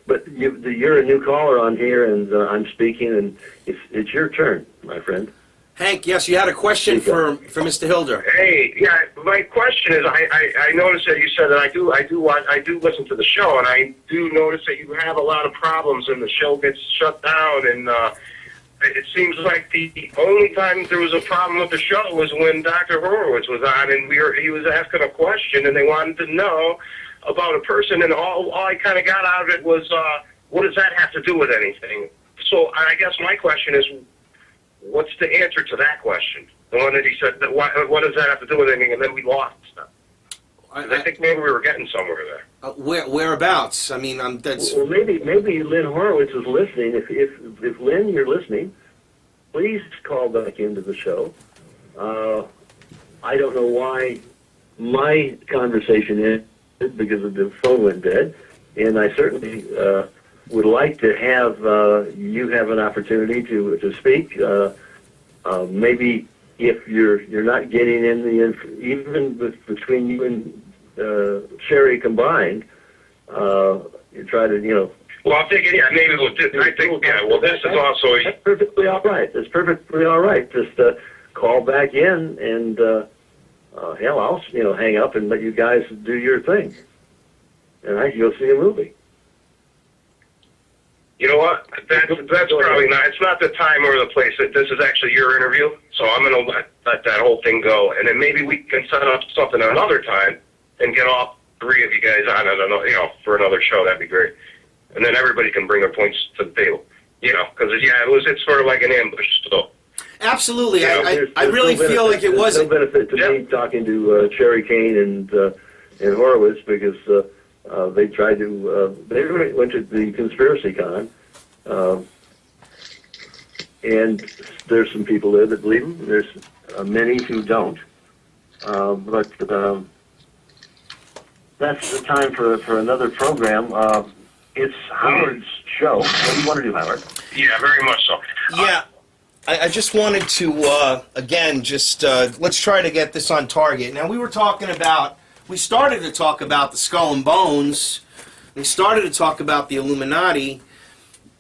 But you're a new caller on here, and I'm speaking, and it's your turn, my friend. Hank, yes, you had a question for Mr. Hilder. Hey, yeah, my question is, I noticed that you said that I do listen to the show, and I do notice that you have a lot of problems, and the show gets shut down, and it seems like the only time there was a problem with the show was when Dr. Horowitz was on, and he was asking a question, and they wanted to know about a person, and all I kind of got out of it was, what does that have to do with anything? So I guess my question is, what's the answer to that question? The one that he said, what does that have to do with anything? And then we lost them. I think maybe we were getting somewhere there. Whereabouts? I mean, that's... Well, maybe Lynn Horowitz is listening. If Lynn, you're listening, please call back into the show. I don't know why my conversation is, because the phone went dead, and I certainly would like to have you have an opportunity to speak. Maybe if you're not getting in even between you and Sherry combined, you try to Well, I'm thinking, maybe we'll do. I think, well, this is also. That's perfectly all right. That's perfectly all right. Just call back in and. Hell, I'll hang up and let you guys do your thing, and I can go see a movie. You know what? That's probably not. It's not the time or the place. This is actually your interview, so I'm going to let that whole thing go, and then maybe we can set up something another time and get all three of you guys on it. For another show, that'd be great, and then everybody can bring their points to the table. Because it's sort of like an ambush. So. Absolutely. I really feel like it was... There's no benefit to me talking to Sherry Kane and Horowitz, because they tried to... they went to the Conspiracy Con, and there's some people there that believe them. There's many who don't. But that's the time for another program. It's Howard's show. What do you want to do, Howard? Yeah, very much so. Yeah. I just wanted to, again, let's try to get this on target. Now, we started to talk about the Skull and Bones. We started to talk about the Illuminati.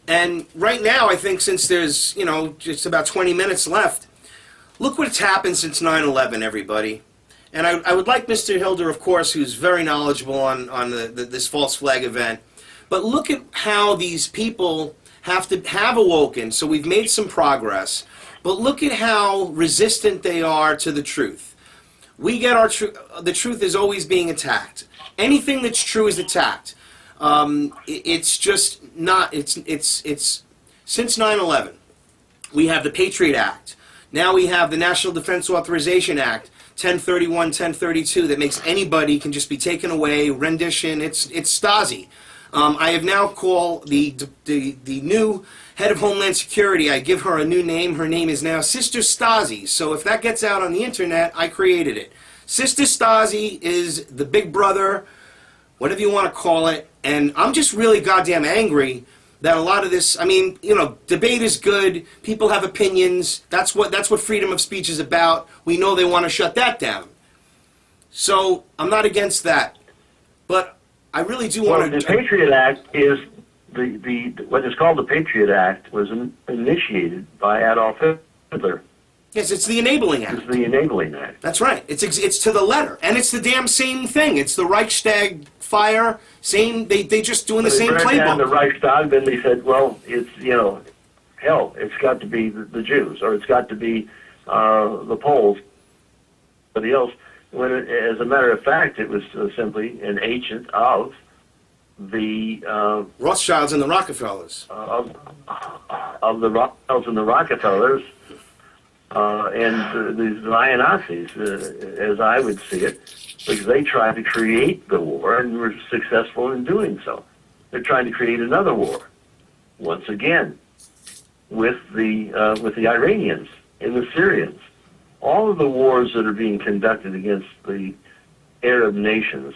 And right now, I think since there's, just about 20 minutes left, look what's happened since 9/11, everybody. And I would like Mr. Hilder, of course, who's very knowledgeable on this false flag event. But look at how these people have awoken, so we've made some progress, but look at how resistant they are to the truth. We get our the truth is always being attacked. Anything that's true is attacked. It's just not, it's since 9/11, we have the Patriot Act. Now we have the National Defense Authorization Act, 1031, 1032, that makes anybody can just be taken away, rendition, it's Stasi. I have now called the new head of Homeland Security. I give her a new name. Her name is now Sister Stasi. So if that gets out on the internet, I created it. Sister Stasi is the big brother, whatever you want to call it. And I'm just really goddamn angry that a lot of this, debate is good. People have opinions. That's what freedom of speech is about. We know they want to shut that down. So I'm not against that, but I really do want to. The Patriot Act is the what is called the Patriot Act was initiated by Adolf Hitler. Yes, it's the Enabling Act. It's the Enabling Act. That's right. It's to the letter, and it's the damn same thing. It's the Reichstag fire. Same. They just doing the same playbook. They burned down the Reichstag. Then they said, well, it's hell. It's got to be the Jews, or it's got to be the Poles, somebody else. When as a matter of fact, it was simply an agent of the Rothschilds and the Rockefellers. Of the Rothschilds and the Rockefellers. And the Zion Nazis, as I would see it, because they tried to create the war and were successful in doing so. They're trying to create another war, once again, with the Iranians and the Syrians. All of the wars that are being conducted against the Arab nations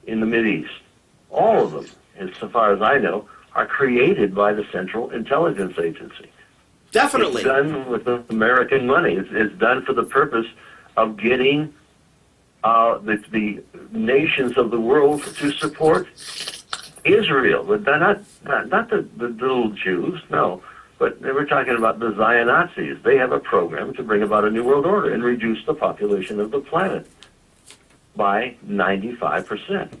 in the Mideast, all of them, as far as I know, are created by the Central Intelligence Agency. Definitely. It's done with American money. It's done for the purpose of getting the nations of the world to support Israel. But not the little Jews, no. But we're talking about the Zion Nazis. They have a program to bring about a new world order and reduce the population of the planet by 95%.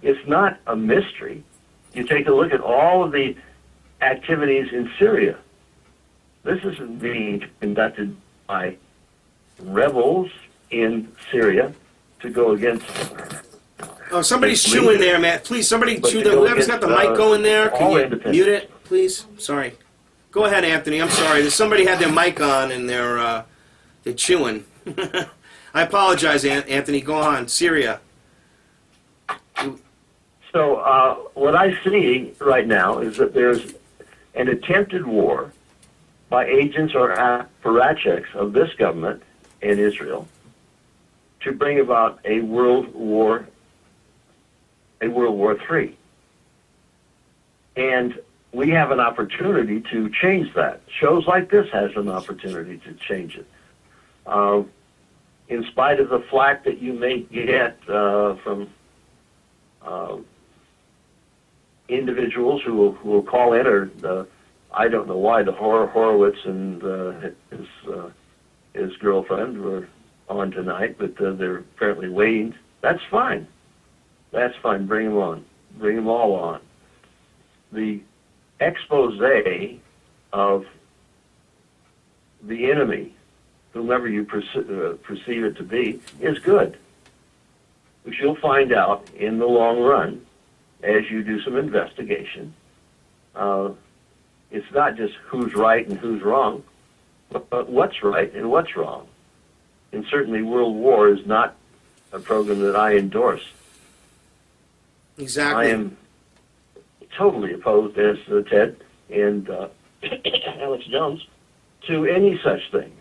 It's not a mystery. You take a look at all of the activities in Syria. This is being conducted by rebels in Syria to go against... Oh, somebody's chewing there, Matt. Please, somebody chew the... Whoever's got the mic going there, can you mute it, please? Sorry. Go ahead, Anthony. I'm sorry. Somebody had their mic on and they're chewing. I apologize, Anthony. Go on. Syria. So what I see right now is that there's an attempted war by agents or apparatchiks of this government in Israel to bring about a World War III. And we have an opportunity to change that. Shows like this has an opportunity to change it. In spite of the flack that you may get from individuals who will call in, or I don't know why the Horowitz and his girlfriend were on tonight, but they're apparently waiting. That's fine. That's fine. Bring them on. Bring them all on. The expose of the enemy, whomever you perceive it to be, is good. Which you'll find out in the long run as you do some investigation. It's not just who's right and who's wrong, but what's right and what's wrong. And certainly World War is not a program that I endorse. Exactly. I am totally opposed, as Ted and Alex Jones, to any such thing.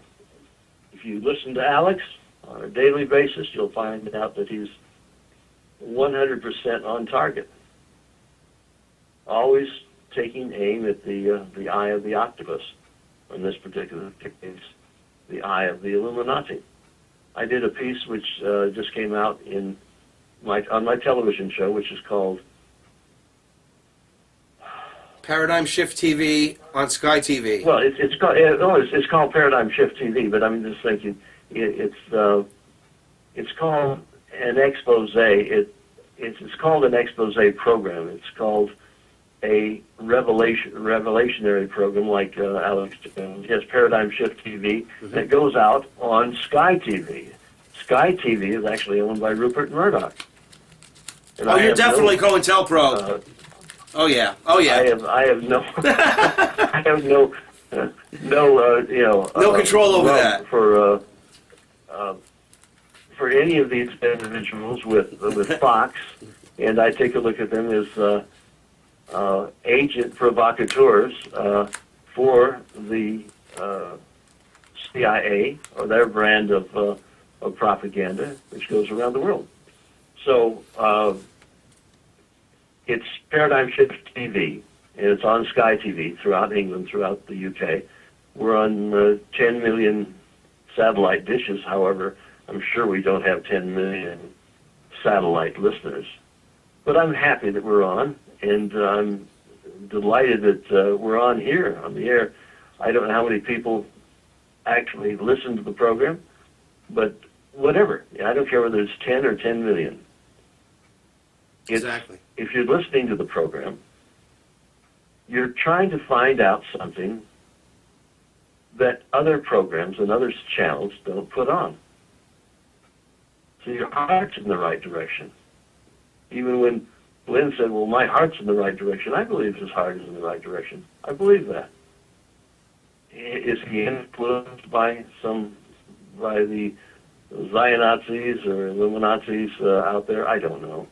If you listen to Alex on a daily basis, you'll find out that he's 100% on target. Always taking aim at the eye of the octopus. In this particular case, the eye of the Illuminati. I did a piece which just came out on my television show, which is called Paradigm Shift TV on Sky TV. Well, it's called Paradigm Shift TV, but I'm just thinking it's called an expose. It's called an expose program. It's called a revelationary program, like Alex Jones. Yes, Paradigm Shift TV. Mm-hmm. That goes out on Sky TV. Sky TV is actually owned by Rupert Murdoch. And you're definitely COINTELPRO. Oh yeah. I have no no control over that for any of these individuals with Fox, and I take a look at them as agent provocateurs for the CIA, or their brand of propaganda, which goes around the world. So it's Paradigm Shift TV, and it's on Sky TV throughout England, throughout the UK. We're on 10 million satellite dishes. However, I'm sure we don't have 10 million satellite listeners. But I'm happy that we're on, and I'm delighted that we're on here, on the air. I don't know how many people actually listen to the program, but whatever. I don't care whether it's 10 or 10 million. Exactly. If you're listening to the program, you're trying to find out something that other programs and other channels don't put on. So your heart's in the right direction. Even when Lynn said, well, my heart's in the right direction, I believe his heart is in the right direction. I believe that. Is he influenced by the Zionazis or Illuminazis out there? I don't know.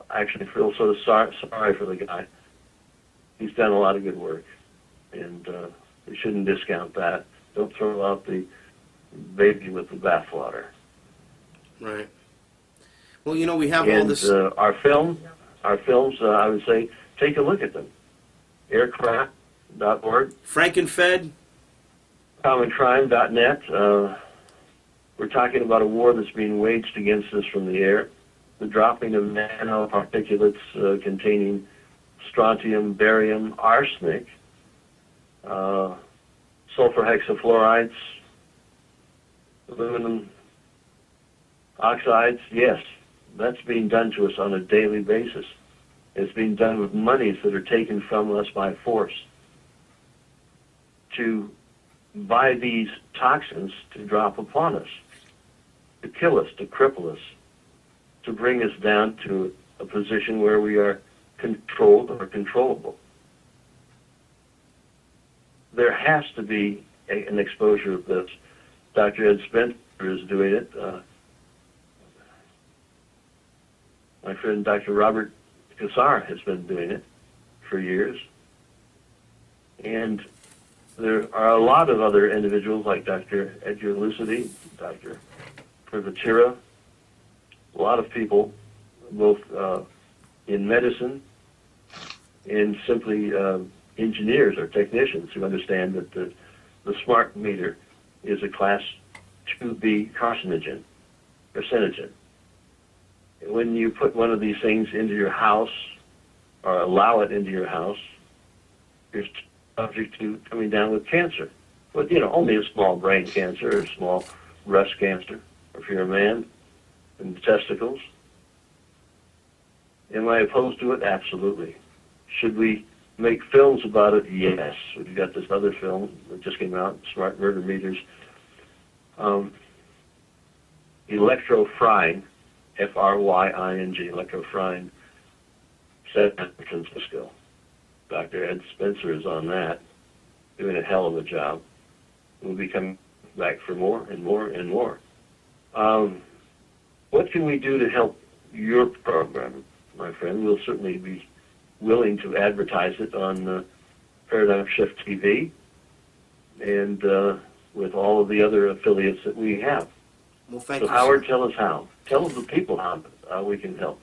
I actually feel sort of sorry for the guy. He's done a lot of good work, and we shouldn't discount that. Don't throw out the baby with the bathwater. Right. Well, you know, we have and, all this. Our films, I would say, take a look at them. Aircraft.org. Frankenfed. CommonCrime.net. We're talking about a war that's being waged against us from the air. The dropping of nanoparticulates containing strontium, barium, arsenic, sulfur hexafluorides, aluminum oxides. Yes, that's being done to us on a daily basis. It's being done with monies that are taken from us by force to buy these toxins to drop upon us, to kill us, to cripple us, to bring us down to a position where we are controlled or controllable. There has to be an exposure of this. Dr. Ed Spencer is doing it. My friend Dr. Robert Kassar has been doing it for years. And there are a lot of other individuals like Dr. Edgar Lucidi, Dr. Privatira, a lot of people, both in medicine and simply engineers or technicians who understand that the smart meter is a class 2B carcinogen. When you put one of these things into your house or allow it into your house, you're subject to coming down with cancer. But, only a small brain cancer or a small breast cancer, or if you're a man, in the testicles. Am I opposed to it? Absolutely. Should we make films about it? Yes. We've got this other film that just came out, Smart Murder Meters. Electrofrying, F-R-Y-I-N-G, electrofrying, set in San Francisco. Dr. Ed Spencer is on that, doing a hell of a job. We'll be coming back for more and more and more. What can we do to help your program, my friend? We'll certainly be willing to advertise it on Paradigm Shift TV and with all of the other affiliates that we have. Well, thank you. So, Howard, sir. tell us how. Tell the people how we can help.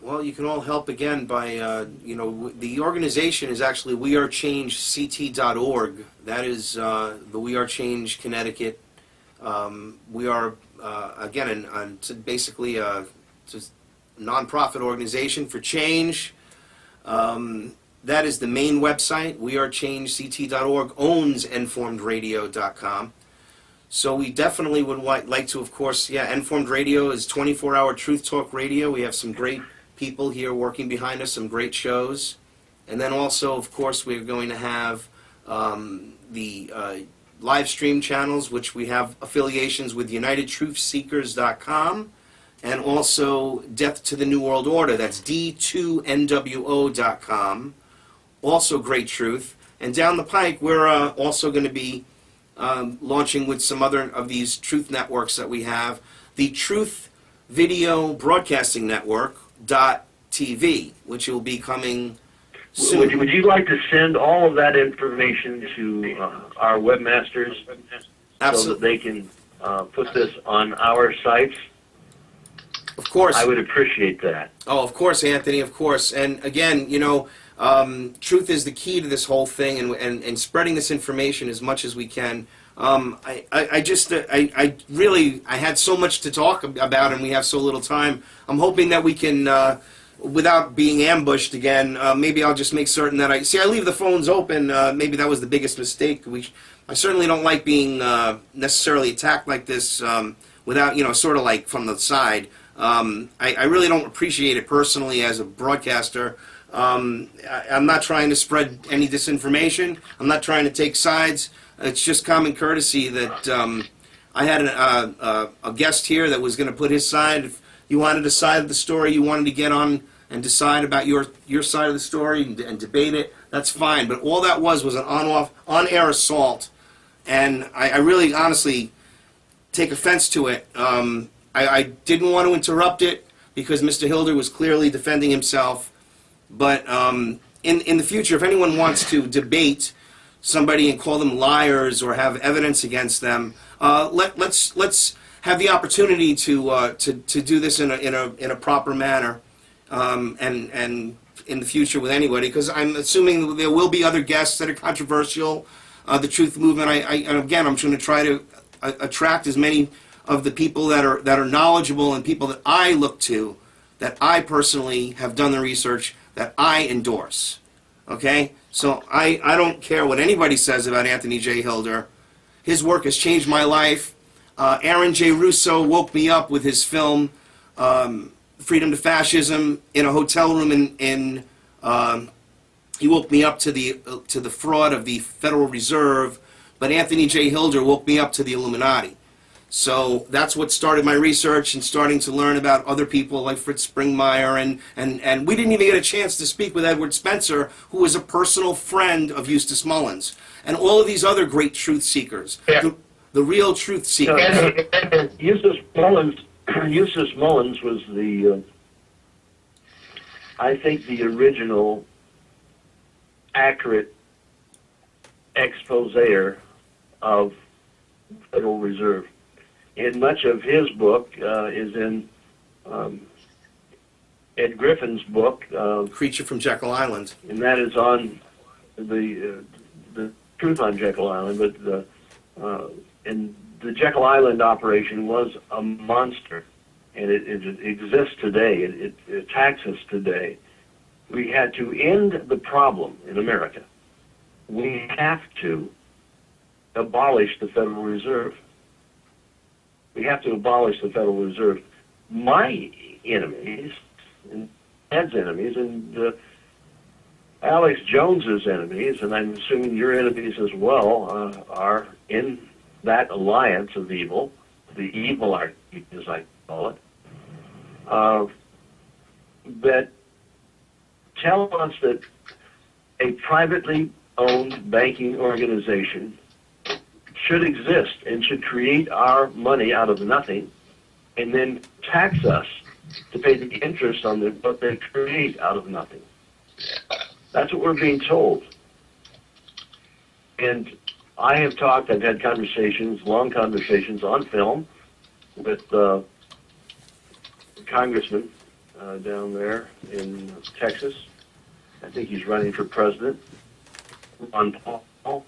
Well, you can all help again by, the organization is actually wearechangeCT.org. That is the We Are Change Connecticut. We are, again, basically a nonprofit organization for change. That is the main website. WeAreChangeCT.org owns NFormedRadio.com. So we definitely would like to, of course, Informed Radio is 24-hour Truth Talk Radio. We have some great people here working behind us, some great shows. And then also, of course, we're going to have the live stream channels, which we have affiliations with UnitedTruthSeekers.com and also Death to the New World Order. That's D2NWO.com. Also great truth. And down the pike, we're also going to be launching with some other of these truth networks that we have. The Truth Video Broadcasting Network .tv, which will be coming soon. Would you like to send all of that information to our webmasters so that they can put this on our sites? Of course. I would appreciate that. Oh, of course, Anthony, of course. And again, truth is the key to this whole thing, and spreading this information as much as we can. I really had so much to talk about, and we have so little time. I'm hoping that we can, without being ambushed again, maybe I'll just make certain that I leave the phones open. Maybe that was the biggest mistake. I certainly don't like being necessarily attacked like this without, sort of like from the side. I really don't appreciate it personally as a broadcaster. I'm not trying to spread any disinformation. I'm not trying to take sides. It's just common courtesy that I had a guest here that was going to put his side. If you wanted a side of the story, you wanted to get on and decide about your side of the story and debate it, that's fine. But all that was an on-air assault, and I really, honestly, take offense to it. I didn't want to interrupt it because Mr. Hilder was clearly defending himself. But in the future, if anyone wants to debate somebody and call them liars or have evidence against them, let's have the opportunity to do this in a proper manner, and in the future with anybody, because I'm assuming there will be other guests that are controversial. The Truth Movement. I'm going to try to attract as many of the people that are knowledgeable and people that I look to, that I personally have done the research, that I endorse. Okay? So I don't care what anybody says about Anthony J. Hilder. His work has changed my life. Aaron J. Russo woke me up with his film, Freedom to Fascism, in a hotel room in he woke me up to the fraud of the Federal Reserve, but Anthony J. Hilder woke me up to the Illuminati. So that's what started my research and starting to learn about other people like Fritz Springmeier, and we didn't even get a chance to speak with Edward Spencer, who was a personal friend of Eustace Mullins, and all of these other great truth seekers, the real truth seekers. And Eustace Mullins was I think the original accurate exposer of Federal Reserve. And much of his book is in Ed Griffin's book, Creature from Jekyll Island, and that is on the truth on Jekyll Island. But and the Jekyll Island operation was a monster, and it exists today. It attacks us today. We had to end the problem in America. We have to abolish the Federal Reserve. We have to abolish the Federal Reserve. My enemies, and Ed's enemies, and Alex Jones's enemies, and I'm assuming your enemies as well, are in that alliance of evil, the evil army, as I call it, that tell us that a privately owned banking organization should exist and should create our money out of nothing and then tax us to pay the interest on what they create out of nothing. That's what we're being told. And I've had conversations, long conversations on film with Congressman down there in Texas. I think he's running for president, Ron Paul.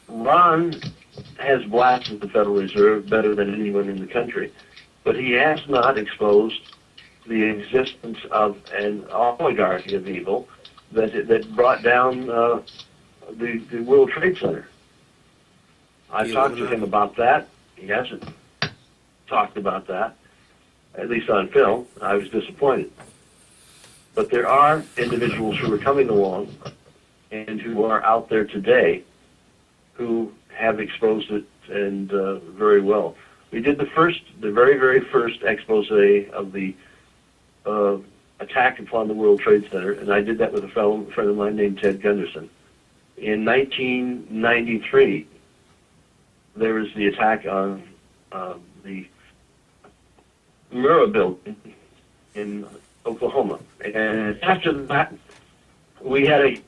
Ron has blasted the Federal Reserve better than anyone in the country, but he has not exposed the existence of an oligarchy of evil that brought down the World Trade Center. I talked to him about that. He hasn't talked about that, at least on film. I was disappointed. But there are individuals who are coming along and who are out there today who have exposed it, and very well. We did the very, very first expose of the attack upon the World Trade Center, and I did that with a friend of mine named Ted Gunderson. In 1993, there was the attack on the Murrah building in Oklahoma. And after that, we had a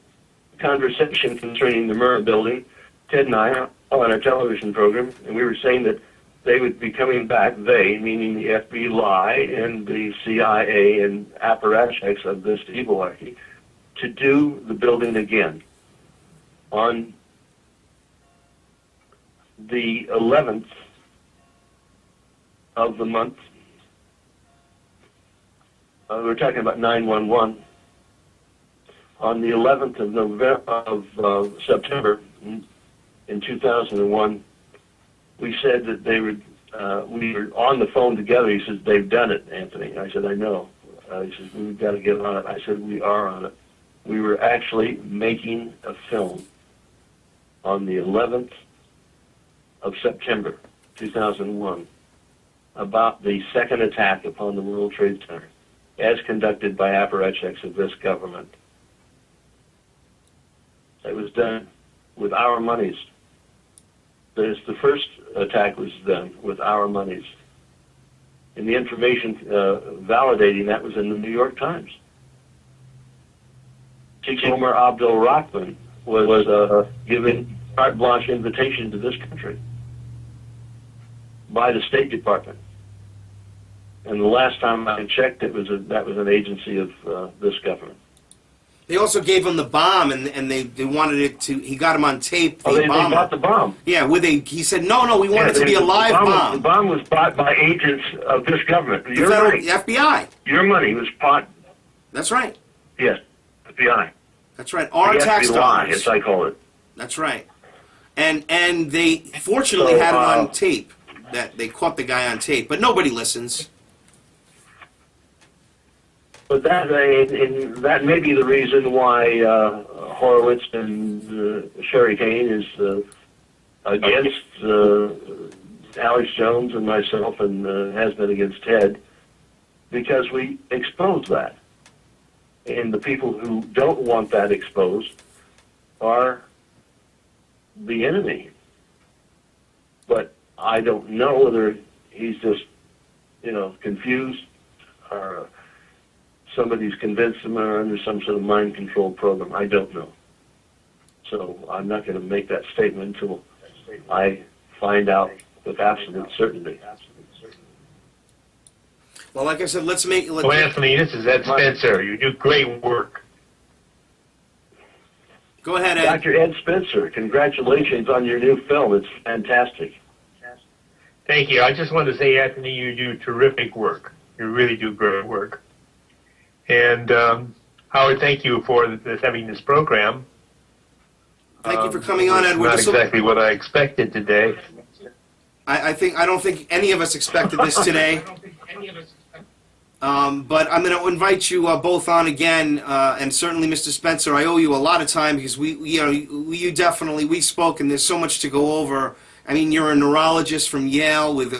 conversation concerning the Murrah building, Ted and I, on our television program, and we were saying that they would be coming back, they, meaning the FBI and the CIA and apparatchiks of this evility, to do the building again on the 11th of the month, we're talking about 9/11. On the 11th of November of September in 2001, we said that they would. We were on the phone together. He says, "They've done it, Anthony." I said, "I know." He says, "We've got to get on it." I said, "We are on it." We were actually making a film on the 11th of September 2001 about the second attack upon the World Trade Center, as conducted by apparatchiks of this government. It was done with our monies. The first attack was done with our monies. And the information validating that was in the New York Times. Sheikh Omar Abdul Rahman was given carte blanche invitation to this country by the State Department. And the last time I checked, that was an agency of this government. They also gave him the bomb, and they wanted it to. He got him on tape. They bought the bomb. Yeah, he said no, we want it to be a live bomb. The bomb was bought by agents of this government. The FBI. Your money was bought. That's right. Yes, FBI. That's right. Our tax dollars. As I call it. That's right. And they fortunately had it on tape. That they caught the guy on tape, but nobody listens. But that may be the reason why Horowitz and Sherry Kane is against Alex Jones and myself, and has been against Ted, because we expose that. And the people who don't want that exposed are the enemy. But I don't know whether he's just, confused, or somebody's convinced him, or under some sort of mind control program. I don't know. So I'm not going to make that statement until I find out with absolute certainty. Well, like I said, Anthony, this is Ed Spencer. You do great work. Go ahead, Ed. Dr. Ed Spencer, congratulations on your new film. It's fantastic. Thank you. I just wanted to say, Anthony, you do terrific work. You really do great work. And Howard, thank you for having this program. Thank you for coming on, Edward. Not exactly what I expected today. I don't think any of us expected this today. But I'm going to invite you both on again, and certainly, Mr. Spencer, I owe you a lot of time, because we spoke, and there's so much to go over. I mean, you're a neurologist from Yale, with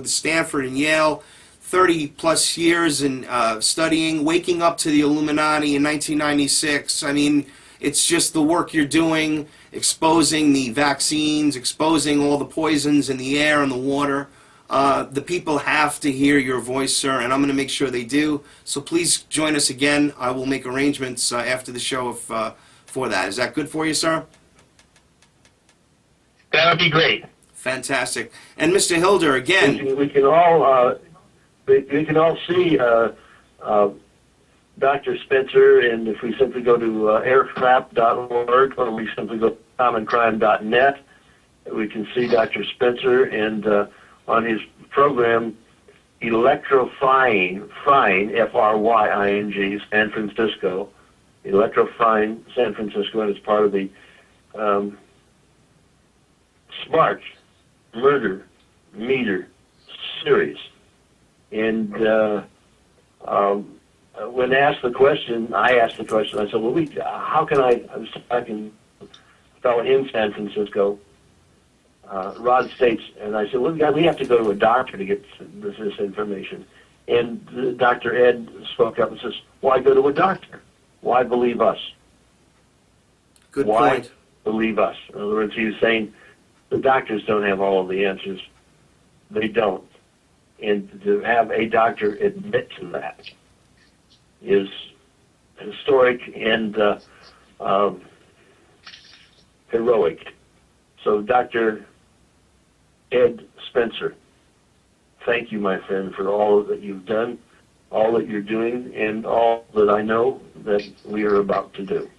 Stanford and Yale. 30-plus years in studying, waking up to the Illuminati in 1996. I mean, it's just the work you're doing, exposing the vaccines, exposing all the poisons in the air and the water. The people have to hear your voice, sir, and I'm going to make sure they do. So please join us again. I will make arrangements after the show for that. Is that good for you, sir? That would be great. Fantastic. And Mr. Hilder, again. We can all see Dr. Spencer, and if we simply go to aircrap.org, or we simply go to commoncrime.net, we can see Dr. Spencer, and on his program, Electrifying, F-R-Y-I-N-G, San Francisco, Electrifying San Francisco, and it's part of the Smart Murder Meter series. And when asked the question, I asked the question, I said, well, how can I was talking to a fellow in San Francisco, Rod States, and I said, well, we have to go to a doctor to get this information. And Dr. Ed spoke up and says, why go to a doctor? Why believe us? Good point. Why believe us? In other words, he was saying the doctors don't have all of the answers. They don't. And to have a doctor admit to that is historic and heroic. So, Dr. Ed Spencer, thank you, my friend, for all that you've done, all that you're doing, and all that I know that we are about to do.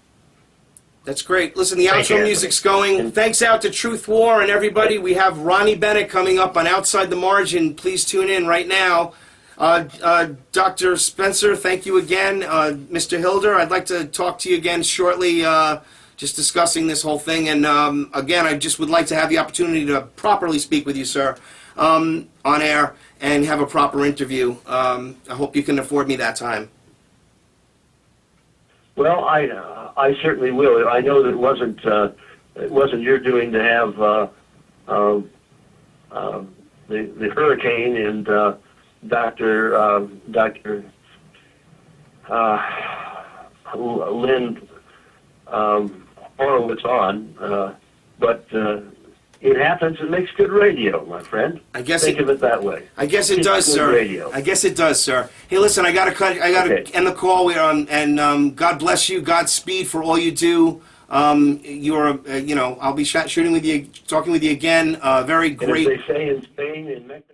That's great. Listen, the Thank outro you, music's going. Thanks out to Truth War and everybody. We have Ronnie Bennett coming up on Outside the Margin. Please tune in right now. Dr. Spencer, thank you again. Mr. Hilder, I'd like to talk to you again shortly, just discussing this whole thing. And again, I just would like to have the opportunity to properly speak with you, sir, on air and have a proper interview. I hope you can afford me that time. Well, I certainly will. I know that it wasn't your doing to have the hurricane and Dr. Lynn Horowitz on, but it happens. It makes good radio, my friend. I guess think of it that way. I guess it does, good sir. Radio. I guess it does, sir. Hey, listen, I gotta end the call. We're on, and God bless you. Godspeed for all you do. You're, I'll be shooting with you, talking with you again. Very great. And as they say in Spain, in Mexico.